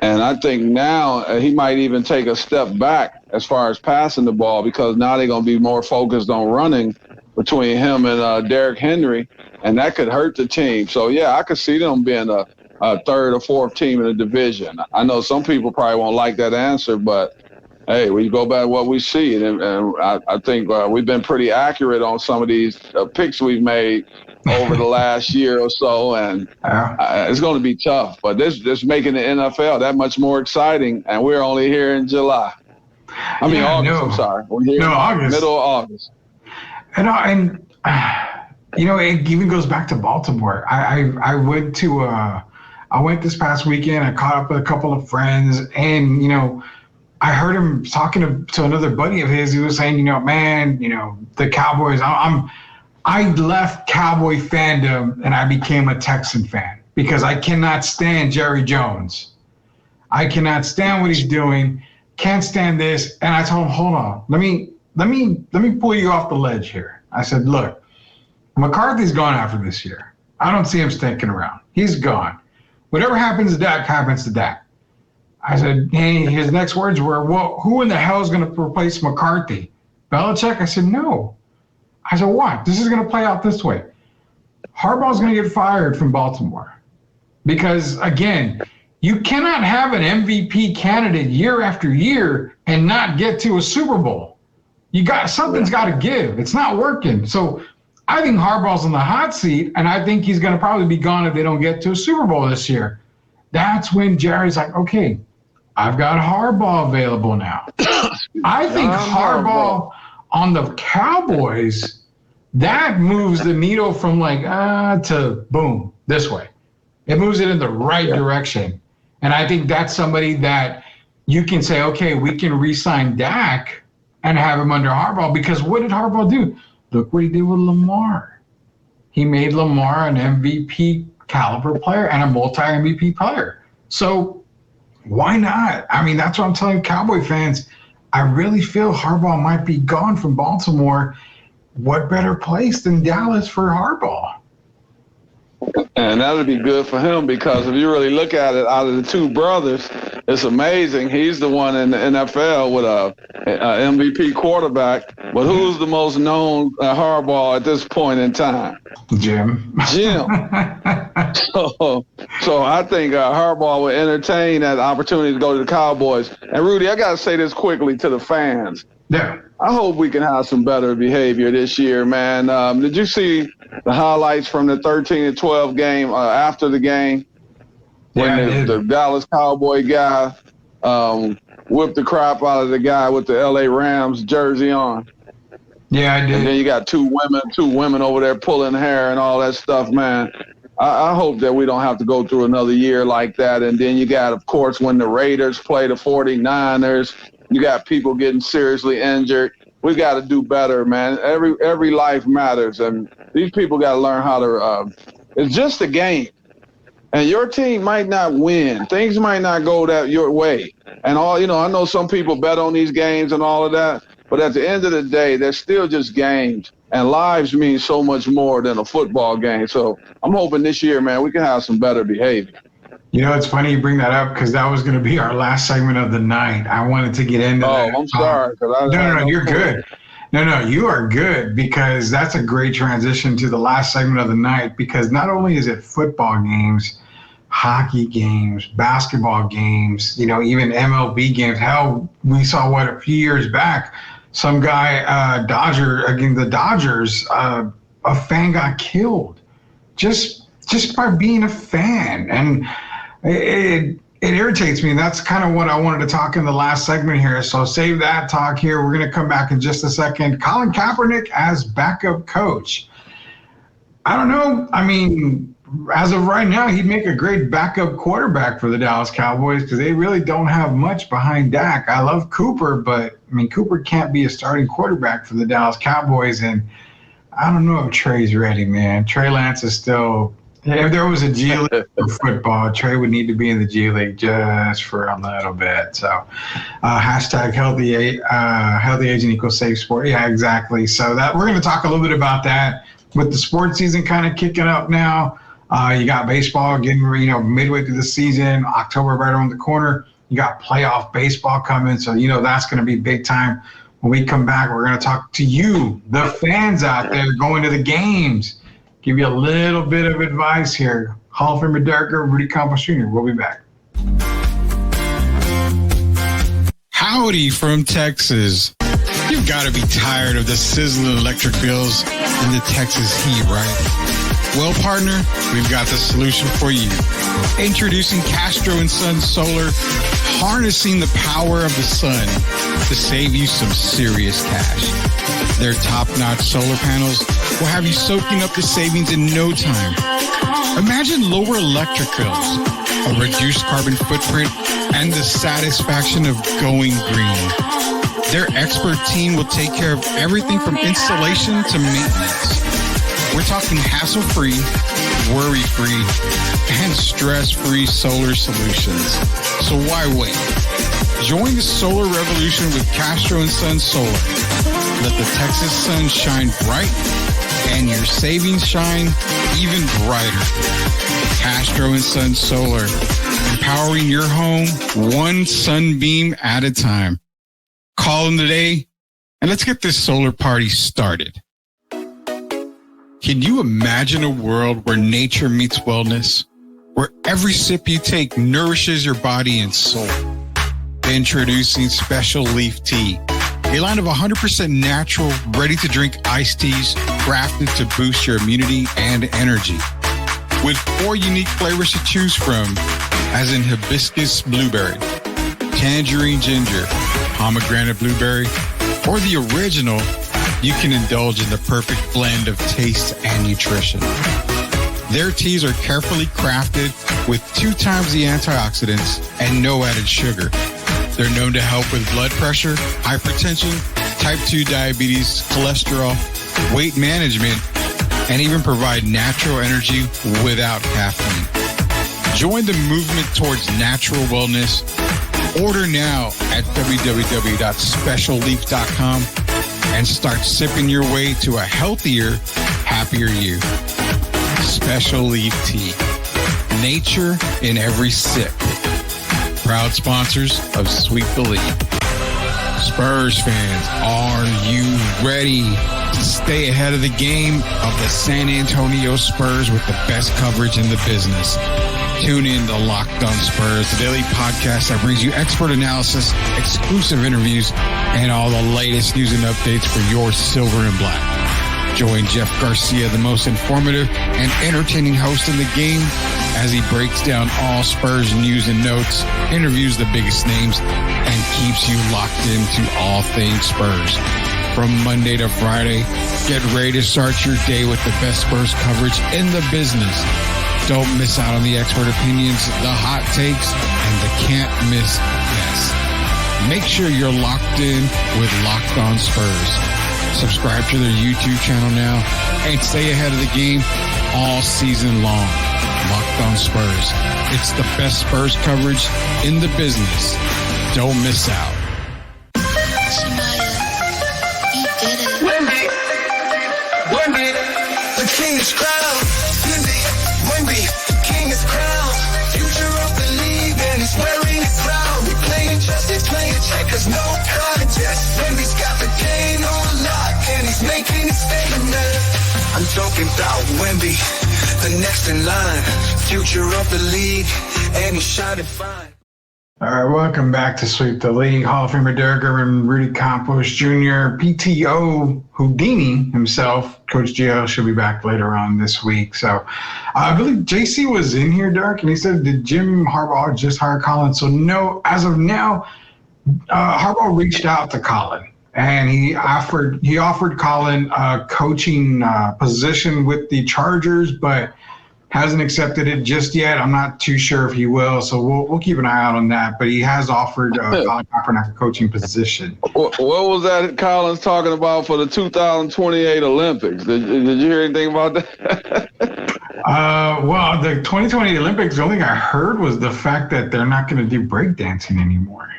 And I think now he might even take a step back as far as passing the ball, because now they're going to be more focused on running between him and Derrick Henry, and that could hurt the team. So, yeah, I could see them being a third or fourth team in the division. I know some people probably won't like that answer, but, hey, we go back to what we see. And I think we've been pretty accurate on some of these picks we've made over the last year or so, and it's going to be tough. But this making the NFL that much more exciting, and we're only here in July. August. I'm sorry. We're here August. Middle of August. And it even goes back to Baltimore. I went this past weekend. I caught up with a couple of friends, and I heard him talking to another buddy of his. He was saying, the Cowboys. I left Cowboy fandom and I became a Texan fan because I cannot stand Jerry Jones. I cannot stand what he's doing. Can't stand this. And I told him, hold on, let me pull you off the ledge here. I said, look, McCarthy's gone after this year. I don't see him sticking around. He's gone. Whatever happens to Dak happens to Dak. I said, hey, his next words were, well, who in the hell is going to replace McCarthy? Belichick? I said, no. I said, what? This is going to play out this way. Harbaugh's going to get fired from Baltimore because, again, you cannot have an MVP candidate year after year and not get to a Super Bowl. Something's got to give. It's not working. So I think Harbaugh's in the hot seat, and I think he's going to probably be gone if they don't get to a Super Bowl this year. That's when Jerry's like, okay, I've got Harbaugh available now. I think Harbaugh on the Cowboys, that moves the needle from to boom, this way. It moves it in the right direction. And I think that's somebody that you can say, okay, we can re-sign Dak and have him under Harbaugh, because what did Harbaugh do? Look what he did with Lamar. He made Lamar an MVP caliber player and a multi-MVP player. So why not? That's what I'm telling Cowboy fans. I really feel Harbaugh might be gone from Baltimore. What better place than Dallas for Harbaugh? And that would be good for him, because if you really look at it, out of the two brothers, it's amazing. He's the one in the NFL with a MVP quarterback. But who's the most known Harbaugh at this point in time? Jim. So I think Harbaugh will entertain that opportunity to go to the Cowboys. And, Rudy, I got to say this quickly to the fans. Yeah. I hope we can have some better behavior this year, man. Did you see the highlights from the 13-12 game after the game? When the Dallas Cowboy guy whipped the crap out of the guy with the LA Rams jersey on. Yeah, I did. And then you got two women over there pulling hair and all that stuff, man. I hope that we don't have to go through another year like that. And then you got, of course, when the Raiders play the 49ers, you got people getting seriously injured. We got to do better, man. Every life matters, and these people got to learn how to. It's just a game, and your team might not win. Things might not go your way, and all. I know some people bet on these games and all of that, but at the end of the day, they're still just games, and lives mean so much more than a football game. So I'm hoping this year, man, we can have some better behavior. It's funny you bring that up, because that was going to be our last segment of the night. I wanted to get into that. Oh, I'm sorry. No, you're good. No, you are good, because that's a great transition to the last segment of the night, because not only is it football games, hockey games, basketball games, even MLB games. Hell, we saw a few years back, some guy, the Dodgers, a fan got killed just by being a fan. And it irritates me, and that's kind of what I wanted to talk in the last segment here. So save that talk here. We're going to come back in just a second. Colin Kaepernick as backup coach. I don't know. as of right now, he'd make a great backup quarterback for the Dallas Cowboys because they really don't have much behind Dak. I love Cooper, but I mean, Cooper can't be a starting quarterback for the Dallas Cowboys. And I don't know if Trey's ready, man. Trey Lance is still, if there was a G League for football, Trey would need to be in the G League just for a little bit. So hashtag healthy agent equals safe sport. Yeah, exactly. So that we're going to talk a little bit about that with the sports season kind of kicking up now. You got baseball getting, midway through the season, October right around the corner. You got playoff baseball coming. So, that's going to be big time. When we come back, we're going to talk to you, the fans out there going to the games. Give you a little bit of advice here. Hall of Famer Derricker, Rudy Campos Jr. We'll be back. Howdy from Texas. You've got to be tired of the sizzling electric bills and the Texas heat, right? Well, partner, we've got the solution for you. Introducing Castro & Sons Solar, harnessing the power of the sun to save you some serious cash. Their top-notch solar panels will have you soaking up the savings in no time. Imagine lower electric bills, a reduced carbon footprint, and the satisfaction of going green. Their expert team will take care of everything from installation to maintenance. We're talking hassle-free, worry-free, and stress-free solar solutions. So why wait? Join the solar revolution with Castro & Sons Solar. Let the Texas sun shine bright and your savings shine even brighter. Castro & Sons Solar, empowering your home one sunbeam at a time. Call them today and let's get this solar party started. Can you imagine a world where nature meets wellness, where every sip you take nourishes your body and soul? Introducing Special Leaf Tea, a line of 100% natural, ready-to-drink iced teas crafted to boost your immunity and energy. With 4 unique flavors to choose from, as in hibiscus blueberry, tangerine ginger, pomegranate blueberry, or the original, you can indulge in the perfect blend of taste and nutrition. Their teas are carefully crafted with 2 times the antioxidants and no added sugar. They're known to help with blood pressure, hypertension, type 2 diabetes, cholesterol, weight management, and even provide natural energy without caffeine. Join the movement towards natural wellness. Order now at www.specialleaf.com and start sipping your way to a healthier, happier you. Special Leaf Tea. Nature in every sip. Proud sponsors of Sweep the League. Spurs fans, are you ready to stay ahead of the game of the San Antonio Spurs with the best coverage in the business? Tune in to Locked On Spurs, the daily podcast that brings you expert analysis, exclusive interviews, and all the latest news and updates for your silver and black. Join Jeff Garcia, the most informative and entertaining host in the game, as he breaks down all Spurs news and notes, interviews the biggest names, and keeps you locked into all things Spurs. From Monday to Friday, get ready to start your day with the best Spurs coverage in the business. Don't miss out on the expert opinions, the hot takes, and the can't miss guests. Make sure you're locked in with Locked On Spurs. Subscribe to their YouTube channel now and stay ahead of the game all season long. Locked On Spurs. It's the best Spurs coverage in the business. Don't miss out. Wendy, the king is crowned. Wendy, the king is crowned. Future of the league and he's wearing his crown. We playing justice, playing checkers, no contest. Wendy's got the game on lock and he's making his statement. I'm talking about Wemby, the next in line, future of the league, and he's shining fine. All right, welcome back to Sweep the League. Hall of Famer Derricker and Rudy Campos Jr., PTO Houdini himself. Coach Gio should be back later on this week. So I believe JC was in here, Derek, and he said, did Jim Harbaugh just hire Colin? So no, as of now, Harbaugh reached out to Colin. And he offered Colin a coaching position with the Chargers, but Hasn't accepted it just yet. I'm not too sure if he will, so we'll keep an eye out on that. But he has offered Colin Kaepernick a coaching position. What was that Collins talking about for the 2028 Olympics? Did you hear anything about that? Well, the 2020 Olympics, the only thing I heard was the fact that they're not going to do breakdancing anymore.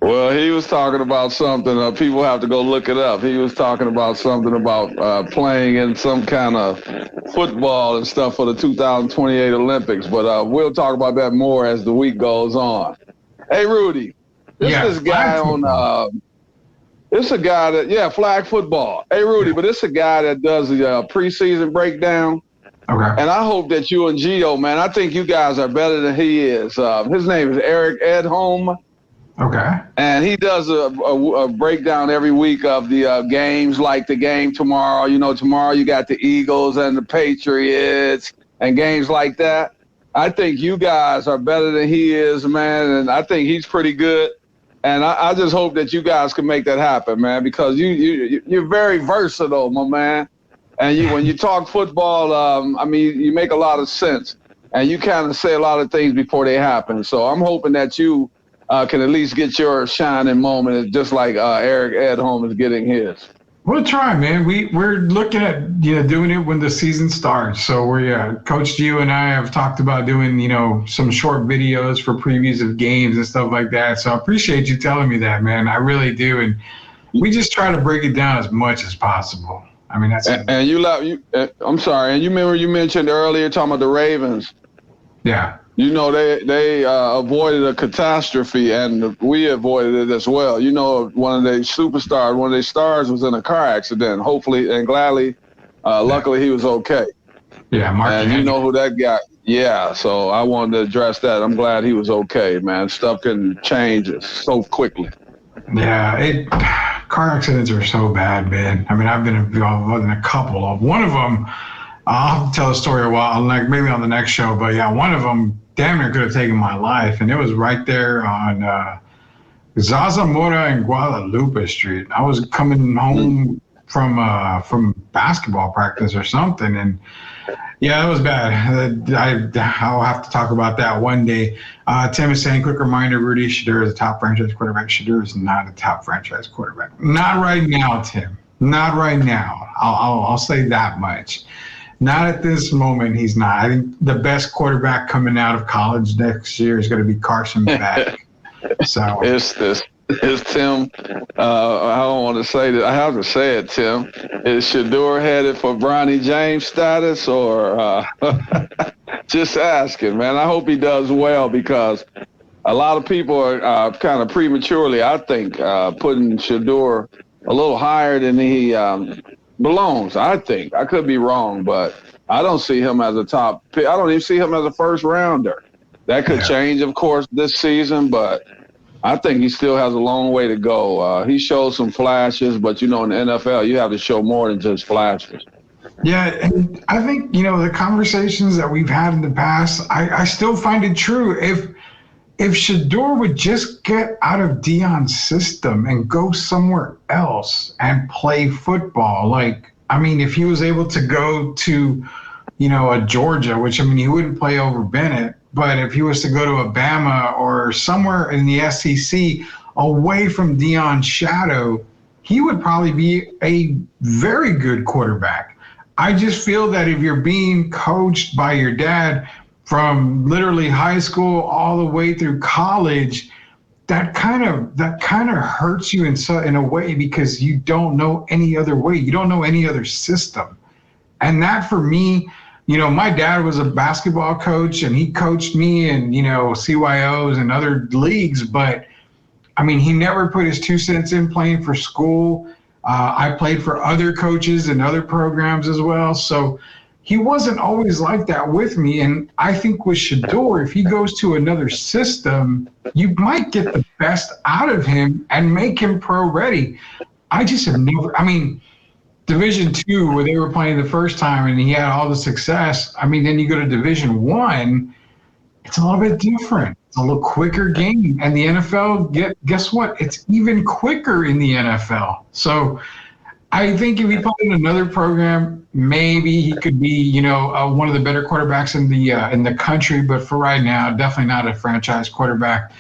Well, he was talking about something. People have to go look it up. He was talking about something about playing in some kind of football and stuff for the 2028 Olympics. But we'll talk about that more as the week goes on. Hey, Rudy, this guy on. It's a guy that flag football. Hey, Rudy, but it's a guy that does the preseason breakdown. Okay. And I hope that you and Gio, man, I think you guys are better than he is. His name is Eric Edholm. Okay. And he does a breakdown every week of the games, like the game tomorrow. You know, tomorrow you got the Eagles and the Patriots and games like that. I think you guys are better than he is, man, and I think he's pretty good. And I just hope that you guys can make that happen, man, because you're very versatile, my man. And when you talk football, I mean, you make a lot of sense. And you kind of say a lot of things before they happen. So I'm hoping that you can at least get your shining moment, just like Eric Edholm is getting his. We'll try, man. We're looking at doing it when the season starts. So Coach Gio and I have talked about doing some short videos for previews of games and stuff like that. So I appreciate you telling me that, man. I really do, and we just try to break it down as much as possible. I mean, that's it. And I'm sorry, and you remember you mentioned earlier talking about the Ravens. Yeah. They avoided a catastrophe, and we avoided it as well. One of their superstars, one of their stars was in a car accident. Hopefully and gladly, luckily he was okay. Yeah, Mark. And you know who that guy? Yeah, so I wanted to address that. I'm glad he was okay, man. Stuff can change so quickly. Yeah, car accidents are so bad, man. I mean, I've been involved in a couple of. One of them, I'll have to tell a story a while, like maybe on the next show. But yeah, one of them damn near could have taken my life, and it was right there on Zarzamora and Guadalupe Street. I was coming home from basketball practice or something, and yeah, it was bad. I'll have to talk about that one day. Tim is saying, quick reminder, Rudy Shedeur is a top franchise quarterback. Shedeur is not a top franchise quarterback. Not right now, Tim. Not right now. I'll say that much. Not at this moment, he's not. I think the best quarterback coming out of college next year is going to be Carson Beck. So It's Tim. I don't want to say that. I have to say it, Tim. Is Shedeur headed for Bronny James status, or just asking, man? I hope he does well, because a lot of people are kind of prematurely, I think, putting Shedeur a little higher than he belongs. I think. I could be wrong, but I don't see him as a top pick. I don't even see him as a first rounder. That could change, of course, this season, but I think he still has a long way to go. He showed some flashes, but in the NFL, you have to show more than just flashes. Yeah, and I think, the conversations that we've had in the past, I still find it true. If Shedeur would just get out of Deion's system and go somewhere else and play football, if he was able to go to, a Georgia, which, he wouldn't play over Bennett, but if he was to go to Alabama or somewhere in the SEC away from Deion's shadow, he would probably be a very good quarterback. I just feel that if you're being coached by your dad from literally high school all the way through college, that kind of hurts you in a way, because you don't know any other way. You don't know any other system. And that, for me, my dad was a basketball coach, and he coached me in, CYOs and other leagues, but he never put his 2 cents in playing for school. I played for other coaches and other programs as well. So he wasn't always like that with me. And I think with Shedeur, if he goes to another system, you might get the best out of him and make him pro ready. I just have never, Division II, where they were playing the first time and he had all the success. Then you go to Division I, it's a little bit different. It's a little quicker game. And the NFL, guess what? It's even quicker in the NFL. So I think if he played in another program, maybe he could be, one of the better quarterbacks in the country. But for right now, definitely not a franchise quarterback.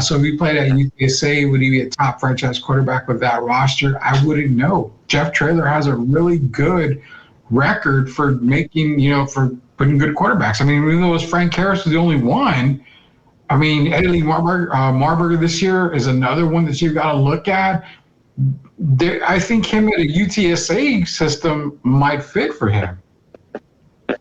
So if he played at UTSA, would he be a top franchise quarterback with that roster? I wouldn't know. Jeff Traylor has a really good record for making, for putting good quarterbacks. I mean, even though Frank Harris was the only one, I mean, Eddie Lee Marburger this year is another one that you've got to look at. I think him at a UTSA system might fit for him.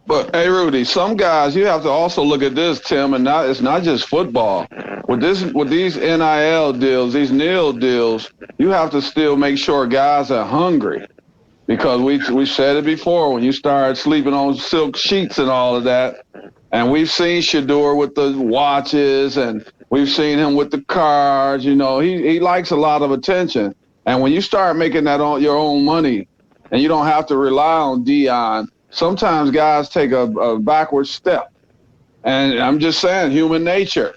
But hey, Rudy, some guys you have to also look at this, Tim, and it's not just football. With these NIL deals, these NIL deals, you have to still make sure guys are hungry, because we said it before, when you start sleeping on silk sheets and all of that, and we've seen Shedeur with the watches, and we've seen him with the cars. He likes a lot of attention. And when you start making that on your own money, and you don't have to rely on Dion, sometimes guys take a backward step. And I'm just saying, human nature.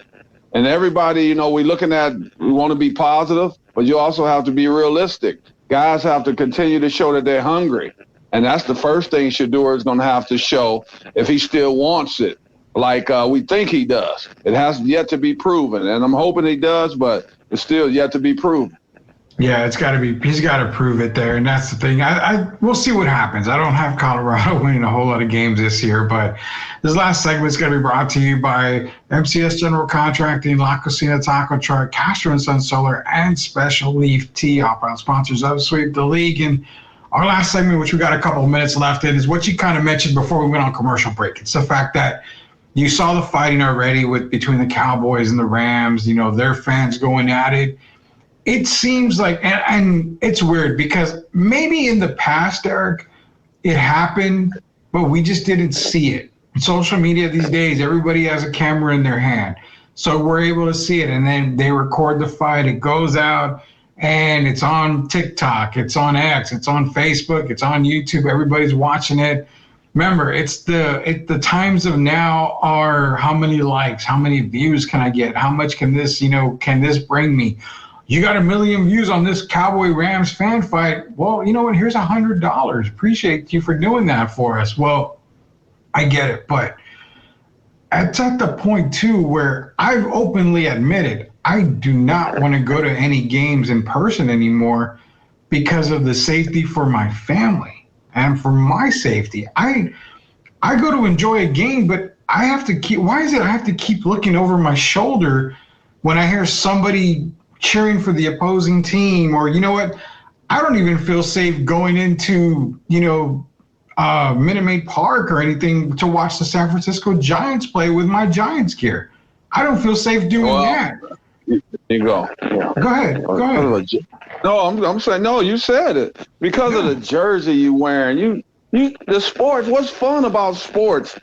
And everybody, we want to be positive, but you also have to be realistic. Guys have to continue to show that they're hungry. And that's the first thing Shedeur is going to have to show if he still wants it, like we think he does. It has yet to be proven. And I'm hoping he does, but it's still yet to be proven. Yeah, he's got to prove it there. And that's the thing. We'll see what happens. I don't have Colorado winning a whole lot of games this year, but this last segment is going to be brought to you by MCS General Contracting, La Cocina Taco Truck, Castro & Son Solar, and Special Leaf Tea, all proud sponsors of Sweep the League. And our last segment, which we got a couple of minutes left in, is what you kind of mentioned before we went on commercial break. It's the fact that you saw the fighting already between the Cowboys and the Rams, their fans going at it. It seems like, and it's weird because maybe in the past, Eric, it happened, but we just didn't see it. Social media these days, everybody has a camera in their hand. So we're able to see it, and then they record the fight. It goes out, and it's on TikTok, it's on X, it's on Facebook, it's on YouTube. Everybody's watching it. Remember, the times of now are how many likes, how many views can I get? How much can this bring me? You got 1 million views on this Cowboy-Rams fan fight. Well, you know what? Here's $100. Appreciate you for doing that for us. Well, I get it, but it's at the point, too, where I've openly admitted I do not want to go to any games in person anymore because of the safety for my family and for my safety. I go to enjoy a game, but I have to keep looking over my shoulder when I hear somebody cheering for the opposing team, or I don't even feel safe going into Minute Maid Park or anything to watch the San Francisco Giants play with my Giants gear. I don't feel safe doing that. You go. Yeah. Go ahead. No, I'm saying, no, you said it. Because of the jersey you wearing, the sports, what's fun about sports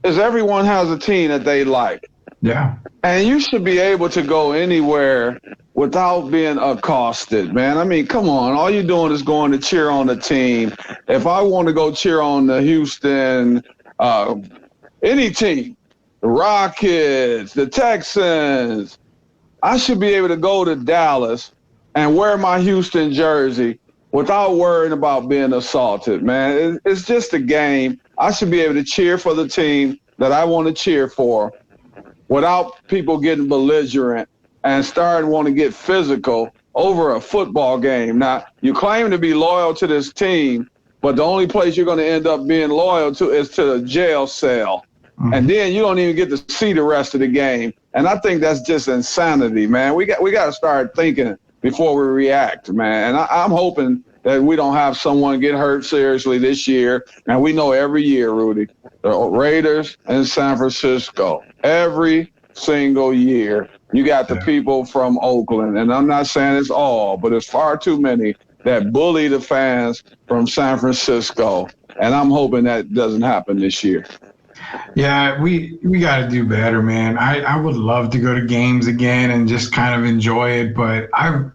is everyone has a team that they like. Yeah. And you should be able to go anywhere without being accosted, man. I mean, come on. All you're doing is going to cheer on the team. If I want to go cheer on the Houston, any team, the Rockets, the Texans, I should be able to go to Dallas and wear my Houston jersey without worrying about being assaulted, man. It's just a game. I should be able to cheer for the team that I want to cheer for without people getting belligerent and starting wanting to get physical over a football game. Now, you claim to be loyal to this team, but the only place you're going to end up being loyal to is to the jail cell. Mm-hmm. And then you don't even get to see the rest of the game. And I think that's just insanity, man. We got to start thinking before we react, man. And I'm hoping that we don't have someone get hurt seriously this year. And we know every year, Rudy, the Raiders in San Francisco, every single year, you got the people from Oakland. And I'm not saying it's all, but it's far too many that bully the fans from San Francisco. And I'm hoping that doesn't happen this year. Yeah, we got to do better, man. I would love to go to games again and just kind of enjoy it, but I've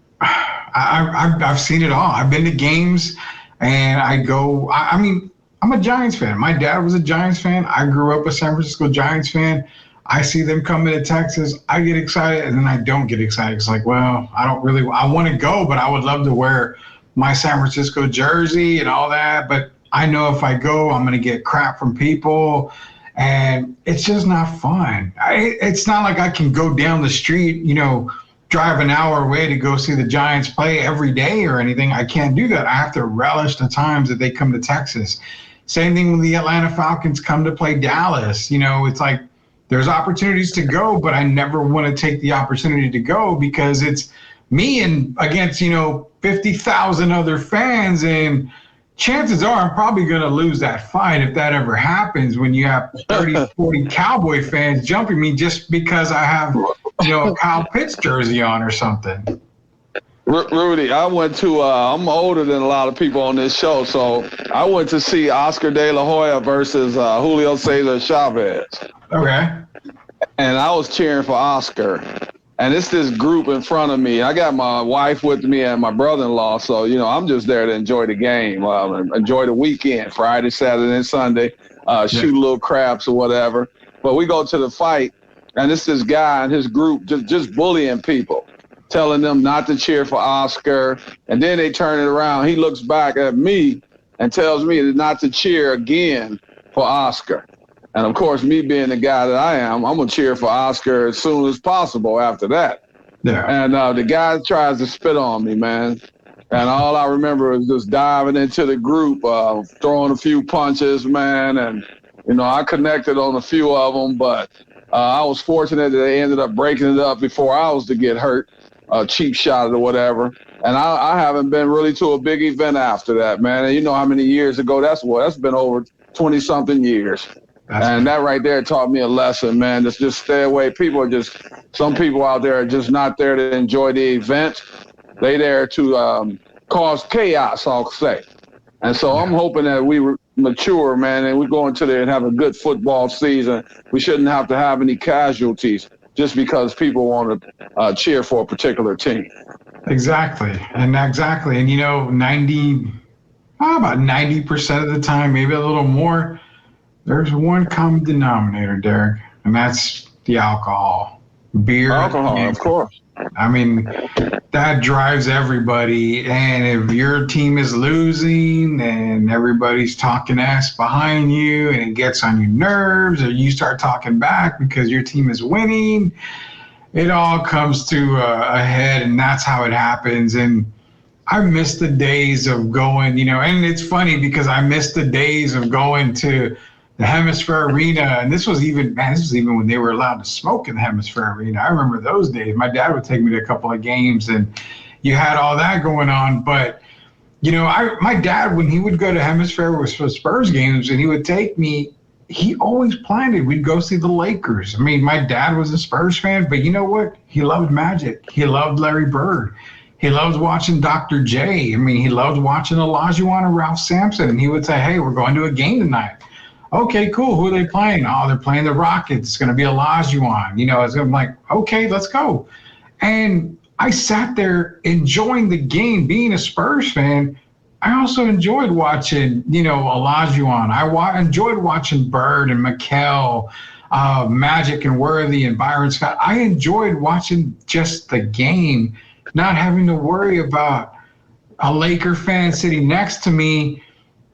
seen it all. I've been to games, and I go. I mean, I'm a Giants fan. My dad was a Giants fan. I grew up a San Francisco Giants fan. I see them coming to Texas. I get excited, and then I don't get excited. It's like, well, I want to go, but I would love to wear my San Francisco jersey and all that, but I know if I go, I'm going to get crap from people, and it's just not fun. It's not like I can go down the street, drive an hour away to go see the Giants play every day or anything. I can't do that. I have to relish the times that they come to Texas. Same thing when the Atlanta Falcons come to play Dallas. It's like there's opportunities to go, but I never want to take the opportunity to go because it's me and against, 50,000 other fans, and chances are I'm probably going to lose that fight if that ever happens when you have 30, 40 Cowboy fans jumping me just because I have, a Kyle Pitts jersey on or something. Rudy, I went to, I'm older than a lot of people on this show, so I went to see Oscar De La Hoya versus Julio Cesar Chavez. Okay. And I was cheering for Oscar. And it's this group in front of me. I got my wife with me and my brother-in-law, so, I'm just there to enjoy the game, enjoy the weekend, Friday, Saturday, and Sunday, shoot little craps or whatever. But we go to the fight, and it's this guy and his group just bullying people, telling them not to cheer for Oscar. And then they turn it around. He looks back at me and tells me not to cheer again for Oscar. And, of course, me being the guy that I am, I'm going to cheer for Oscar as soon as possible after that. Yeah. And the guy tries to spit on me, man. And all I remember is just diving into the group, throwing a few punches, man. And, I connected on a few of them, but I was fortunate that they ended up breaking it up before I was to get hurt, a cheap shot or whatever. And I haven't been really to a big event after that, man. And you know how many years ago that's been over 20-something years. And that right there taught me a lesson, man. Just stay away. Some people out there are just not there to enjoy the event. They there to cause chaos, I'll say. And so I'm hoping that we mature, man, and we go into there and have a good football season. We shouldn't have to have any casualties just because people want to cheer for a particular team. Exactly. And about 90% of the time, maybe a little more, there's one common denominator, Derek, and that's the alcohol. Beer. Alcohol, of course. I mean, that drives everybody. And if your team is losing and everybody's talking ass behind you and it gets on your nerves, or you start talking back because your team is winning, it all comes to a head, and that's how it happens. And I miss the days of going, and it's funny because I miss the days of going to the Hemisphere Arena, and this was even when they were allowed to smoke in the Hemisphere Arena. I remember those days. My dad would take me to a couple of games, and you had all that going on. But, my dad, when he would go to Hemisphere with Spurs games, and he would take me, he always planned it. We'd go see the Lakers. I mean, my dad was a Spurs fan, but you know what? He loved Magic. He loved Larry Bird. He loved watching Dr. J. I mean, he loved watching Olajuwon and Ralph Sampson, and he would say, hey, we're going to a game tonight. Okay, cool. Who are they playing? Oh, they're playing the Rockets. It's going to be Olajuwon. I'm like, okay, let's go. And I sat there enjoying the game. Being a Spurs fan, I also enjoyed watching, Olajuwon. I enjoyed watching Bird and McHale, Magic and Worthy and Byron Scott. I enjoyed watching just the game, not having to worry about a Laker fan sitting next to me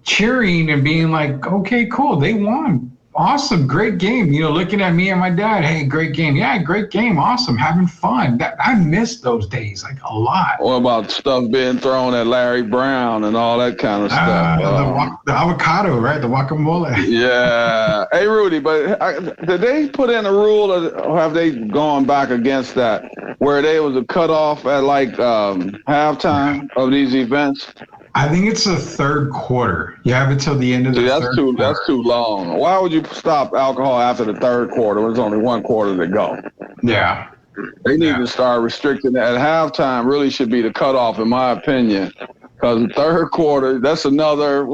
cheering and being like, okay, cool, they won. Awesome, great game. Looking at me and my dad, hey, great game. Yeah, great game, awesome, having fun. I miss those days like a lot. What about stuff being thrown at Larry Brown and all that kind of stuff? The avocado, right? The guacamole. Yeah. Hey, Rudy, but did they put in a rule, or have they gone back against that, where they was a cutoff at halftime of these events? I think it's the third quarter. You have until the end of the third quarter. That's too long. Why would you stop alcohol after the third quarter when there's only one quarter to go? Yeah. They need to start restricting that. At halftime really should be the cutoff, in my opinion, because the third quarter, that's another,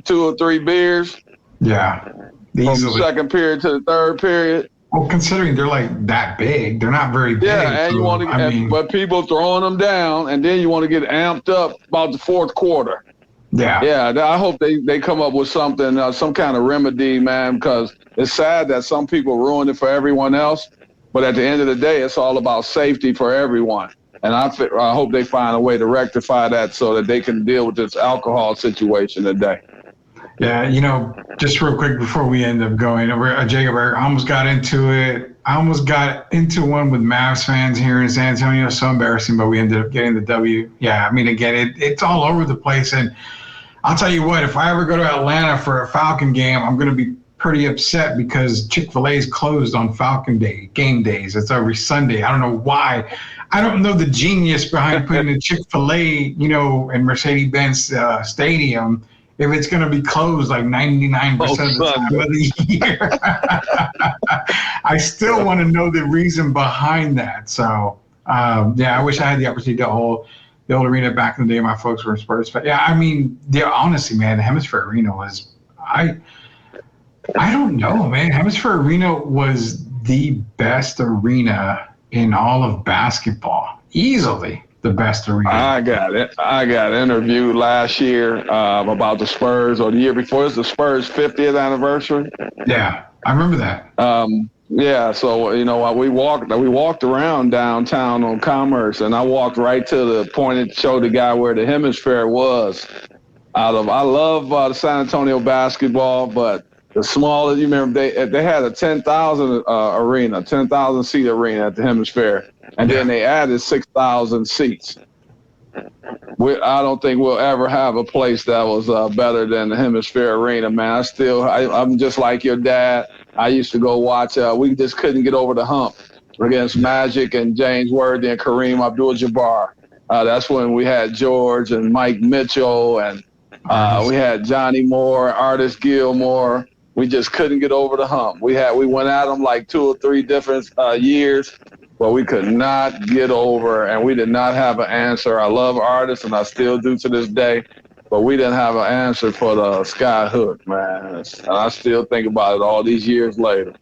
2 or 3 beers? Yeah. From the second period to the third period? Well, considering they're like that big, they're not very big. Yeah, and you want to, but people throwing them down, and then you want to get amped up about the fourth quarter. Yeah. Yeah, I hope they come up with something, some kind of remedy, man, because it's sad that some people ruin it for everyone else. But at the end of the day, it's all about safety for everyone. And I hope they find a way to rectify that so that they can deal with this alcohol situation today. Yeah, just real quick before we end up going over, Jacob, I almost got into it. I almost got into one with Mavs fans here in San Antonio. So embarrassing, but we ended up getting the W. Yeah, I mean, again, it's all over the place. And I'll tell you what, if I ever go to Atlanta for a Falcon game, I'm going to be pretty upset because Chick-fil-A is closed on Falcon Day, game days. It's every Sunday. I don't know why. I don't know the genius behind putting a Chick-fil-A, in Mercedes-Benz Stadium if it's going to be closed like 99% of the time of the year. I still want to know the reason behind that. So, I wish I had the opportunity to hold the old arena back in the day. My folks were Spurs. But, yeah, I mean, honestly, man, the Hemisphere Arena was – I don't know, man. Hemisphere Arena was the best arena in all of basketball. Easily the best arena. I got interviewed last year about the Spurs, or the year before. It was the Spurs' 50th anniversary. Yeah, I remember that. So we walked around downtown on Commerce, and I walked right to the point and showed the guy where the Hemisphere was. I love the San Antonio basketball, but the smallest, you remember they had a 10,000 arena, 10,000 seat arena at the Hemisphere, and then they added 6,000 seats. I don't think we'll ever have a place that was better than the Hemisphere Arena, man. I'm just like your dad. I used to go watch. We just couldn't get over the hump against Magic and James Worthy and Kareem Abdul-Jabbar. That's when we had George and Mike Mitchell, and we had Johnny Moore, Artis Gilmore. We just couldn't get over the hump. We went at them like 2 or 3 different years, but we could not get over, and we did not have an answer. I love Artis, and I still do to this day, but we didn't have an answer for the Sky Hook, man. And I still think about it all these years later.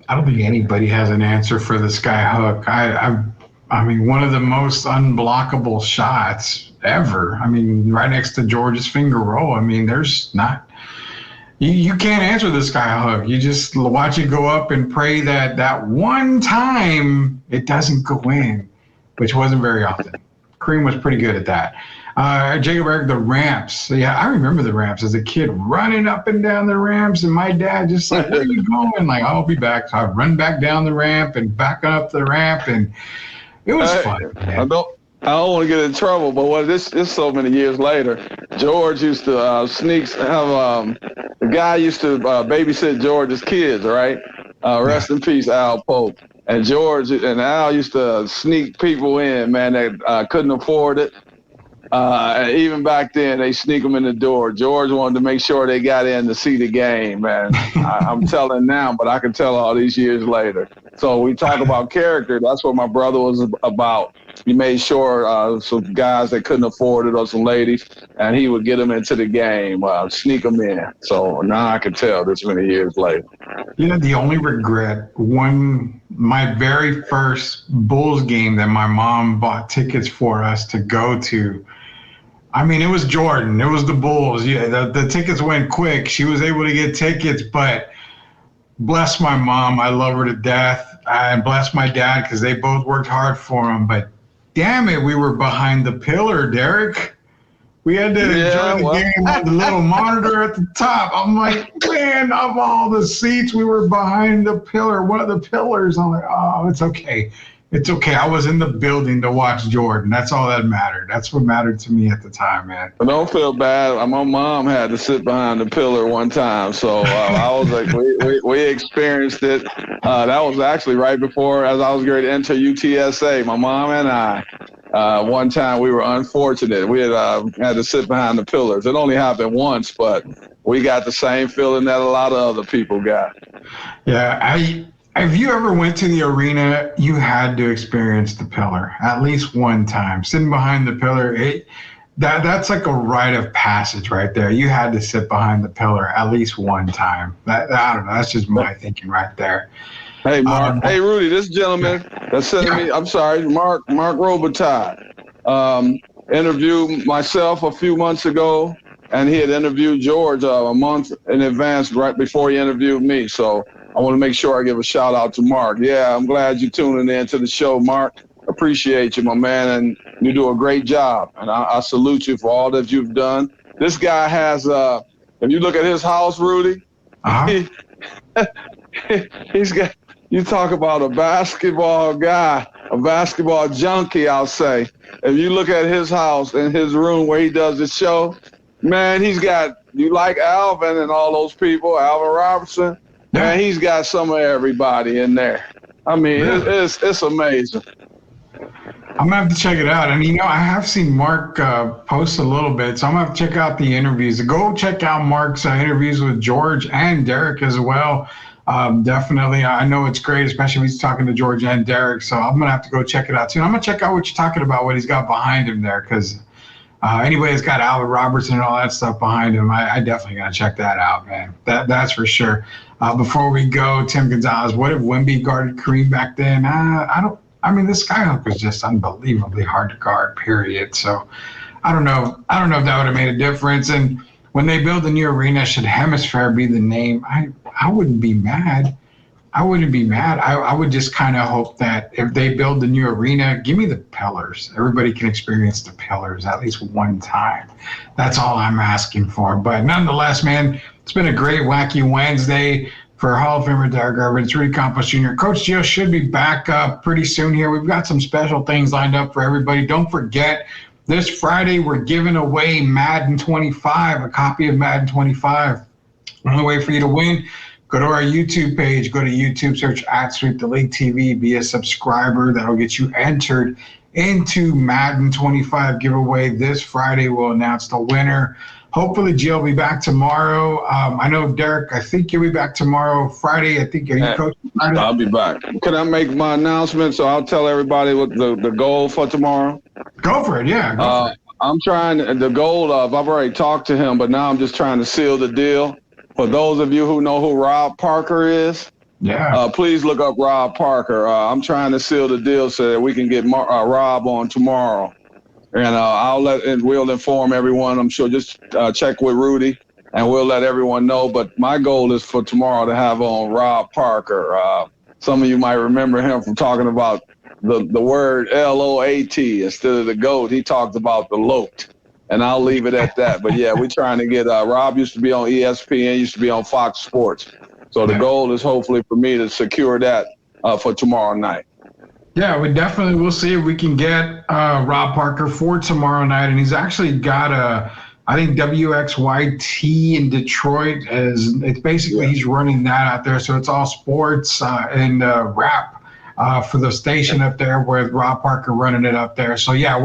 I don't think anybody has an answer for the Sky Hook. I mean, one of the most unblockable shots ever. I mean, right next to George's finger roll. I mean, there's not. You can't answer the Sky Hook. You just watch it go up and pray that one time it doesn't go in, which wasn't very often. Kareem was pretty good at that. Jacob Eric, the ramps. Yeah, I remember the ramps as a kid, running up and down the ramps, and my dad just like, where are you going? Like, I'll be back. So I'd run back down the ramp and back up the ramp, and it was fun. Man. I don't want to get in trouble, but this so many years later, George used to the guy used to babysit George's kids, right? Rest in peace, Al Pope. And George and Al used to sneak people in, man, that couldn't afford it. And even back then, they sneak them in the door. George wanted to make sure they got in to see the game, man. I'm telling now, but I can tell all these years later. So we talk about character. That's what my brother was about. He made sure some guys that couldn't afford it or some ladies, and he would get them into the game, sneak them in. So now I can tell this many years later. The only regret, my very first Bulls game that my mom bought tickets for us to go to, I mean, it was Jordan. It was the Bulls. Yeah, the tickets went quick. She was able to get tickets, but bless my mom. I love her to death. And bless my dad because they both worked hard for him. But damn it, we were behind the pillar, Derek. We had to enjoy the game with the little monitor at the top. I'm like, man, of all the seats, we were behind the pillar, one of the pillars. I'm like, oh, it's okay. It's okay. I was in the building to watch Jordan. That's all that mattered. That's what mattered to me at the time, man. But don't feel bad. My mom had to sit behind the pillar one time. So I was like, we experienced it. That was actually right before, as I was going to enter UTSA, my mom and I, one time we were unfortunate. We had to sit behind the pillars. It only happened once, but we got the same feeling that a lot of other people got. Yeah, if you ever went to the arena, you had to experience the pillar at least one time. Sitting behind the pillar, that's like a rite of passage right there. You had to sit behind the pillar at least one time. I don't know. That's just my thinking right there. Hey, Mark. Hey, Rudy, this gentleman that's sending me, I'm sorry, Mark Robitaille, interviewed myself a few months ago, and he had interviewed George a month in advance right before he interviewed me. So I want to make sure I give a shout out to Mark. Yeah, I'm glad you're tuning in to the show, Mark. appreciate you, my man, and you do a great job. And I salute you for all that you've done. This guy has, if you look at his house, Rudy, he's got, you talk about a basketball guy, a basketball junkie, I'll say. If you look at his house and his room where he does the show, man, he's got, you like Alvin and all those people, Alvin Robertson, man, he's got some of everybody in there. I mean, it's amazing. I'm gonna have to check it out. And I have seen Mark post a little bit, so I'm gonna have to check out the interviews. Go check out Mark's interviews with George and Derek as well. Definitely, I know it's great, especially when he's talking to George and Derek. So I'm gonna have to go check it out too. And I'm gonna check out what you're talking about, what he's got behind him there, because anybody that's got Alvin Robertson and all that stuff behind him, I definitely gotta check that out, man. That's for sure. Before we go, Tim Gonzalez, what if Wemby guarded Kareem back then? This skyhook was just unbelievably hard to guard, period. So I don't know if that would have made a difference. And when they build a new arena, should Hemisphere be the name? I wouldn't be mad. I would just kind of hope that if they build the new arena, give me the pillars. Everybody can experience the pillars at least one time. That's all I'm asking for. But nonetheless, man, it's been a great Wacky Wednesday for Hall of Famer Derek Irvin. It's Rudy Campos Jr. Coach Gio should be back pretty soon here. We've got some special things lined up for everybody. Don't forget, this Friday we're giving away Madden 25, a copy of Madden 25. Only way for you to win, go to our YouTube page. Go to YouTube, search @Sweep the League TV. Be a subscriber. That'll get you entered into Madden 25 giveaway. This Friday we'll announce the winner. Hopefully, Gio will be back tomorrow. I know, Derek, I think you'll be back tomorrow. Friday, I think, are you coaching Friday? I'll be back. Can I make my announcement so I'll tell everybody what the goal for tomorrow? Go for it, yeah. Go for it. I'm trying, the goal of, I've already talked to him, but now I'm just trying to seal the deal. For those of you who know who Rob Parker is, please look up Rob Parker. I'm trying to seal the deal so that we can get Rob on tomorrow. And we'll inform everyone. I'm sure just check with Rudy and we'll let everyone know. But my goal is for tomorrow to have on Rob Parker. Some of you might remember him from talking about the word L-O-A-T instead of the GOAT. He talked about the LOAT. And I'll leave it at that. But yeah, we're trying to get Rob used to be on ESPN, used to be on Fox Sports. So the goal is hopefully for me to secure that for tomorrow night. Yeah, we'll see if we can get Rob Parker for tomorrow night. And he's actually got I think WXYT in Detroit. It's basically he's running that out there. So it's all sports and rap for the station up there with Rob Parker running it up there. So yeah,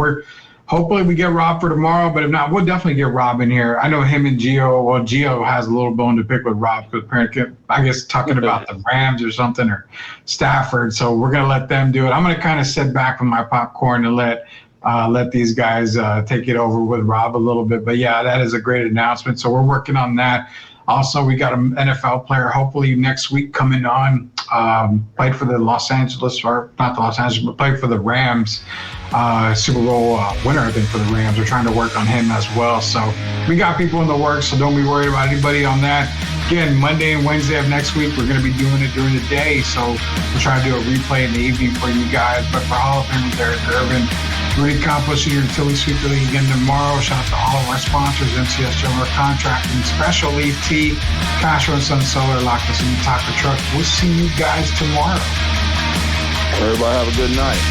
hopefully we get Rob for tomorrow, but if not, we'll definitely get Rob in here. I know him and Gio has a little bone to pick with Rob because apparently, I guess, talking about the Rams or something or Stafford. So we're going to let them do it. I'm going to kind of sit back with my popcorn and let these guys take it over with Rob a little bit. But yeah, that is a great announcement. So we're working on that. Also, we got an NFL player hopefully next week coming on, played for the played for the Rams, Super Bowl winner, I think, for the Rams. We're trying to work on him as well. So we got people in the works, so don't be worried about anybody on that. Again, Monday and Wednesday of next week, we're going to be doing it during the day. So we'll try to do a replay in the evening for you guys. But for Hall of Famer Derek Irvin, Rudy Campos Jr. until we sweep the league again tomorrow. Shout out to all of our sponsors, MCS General Contracting, Special Leaf Tea, Castro and Son Solar, Lockless and Taco Truck. We'll see you guys tomorrow. Everybody have a good night.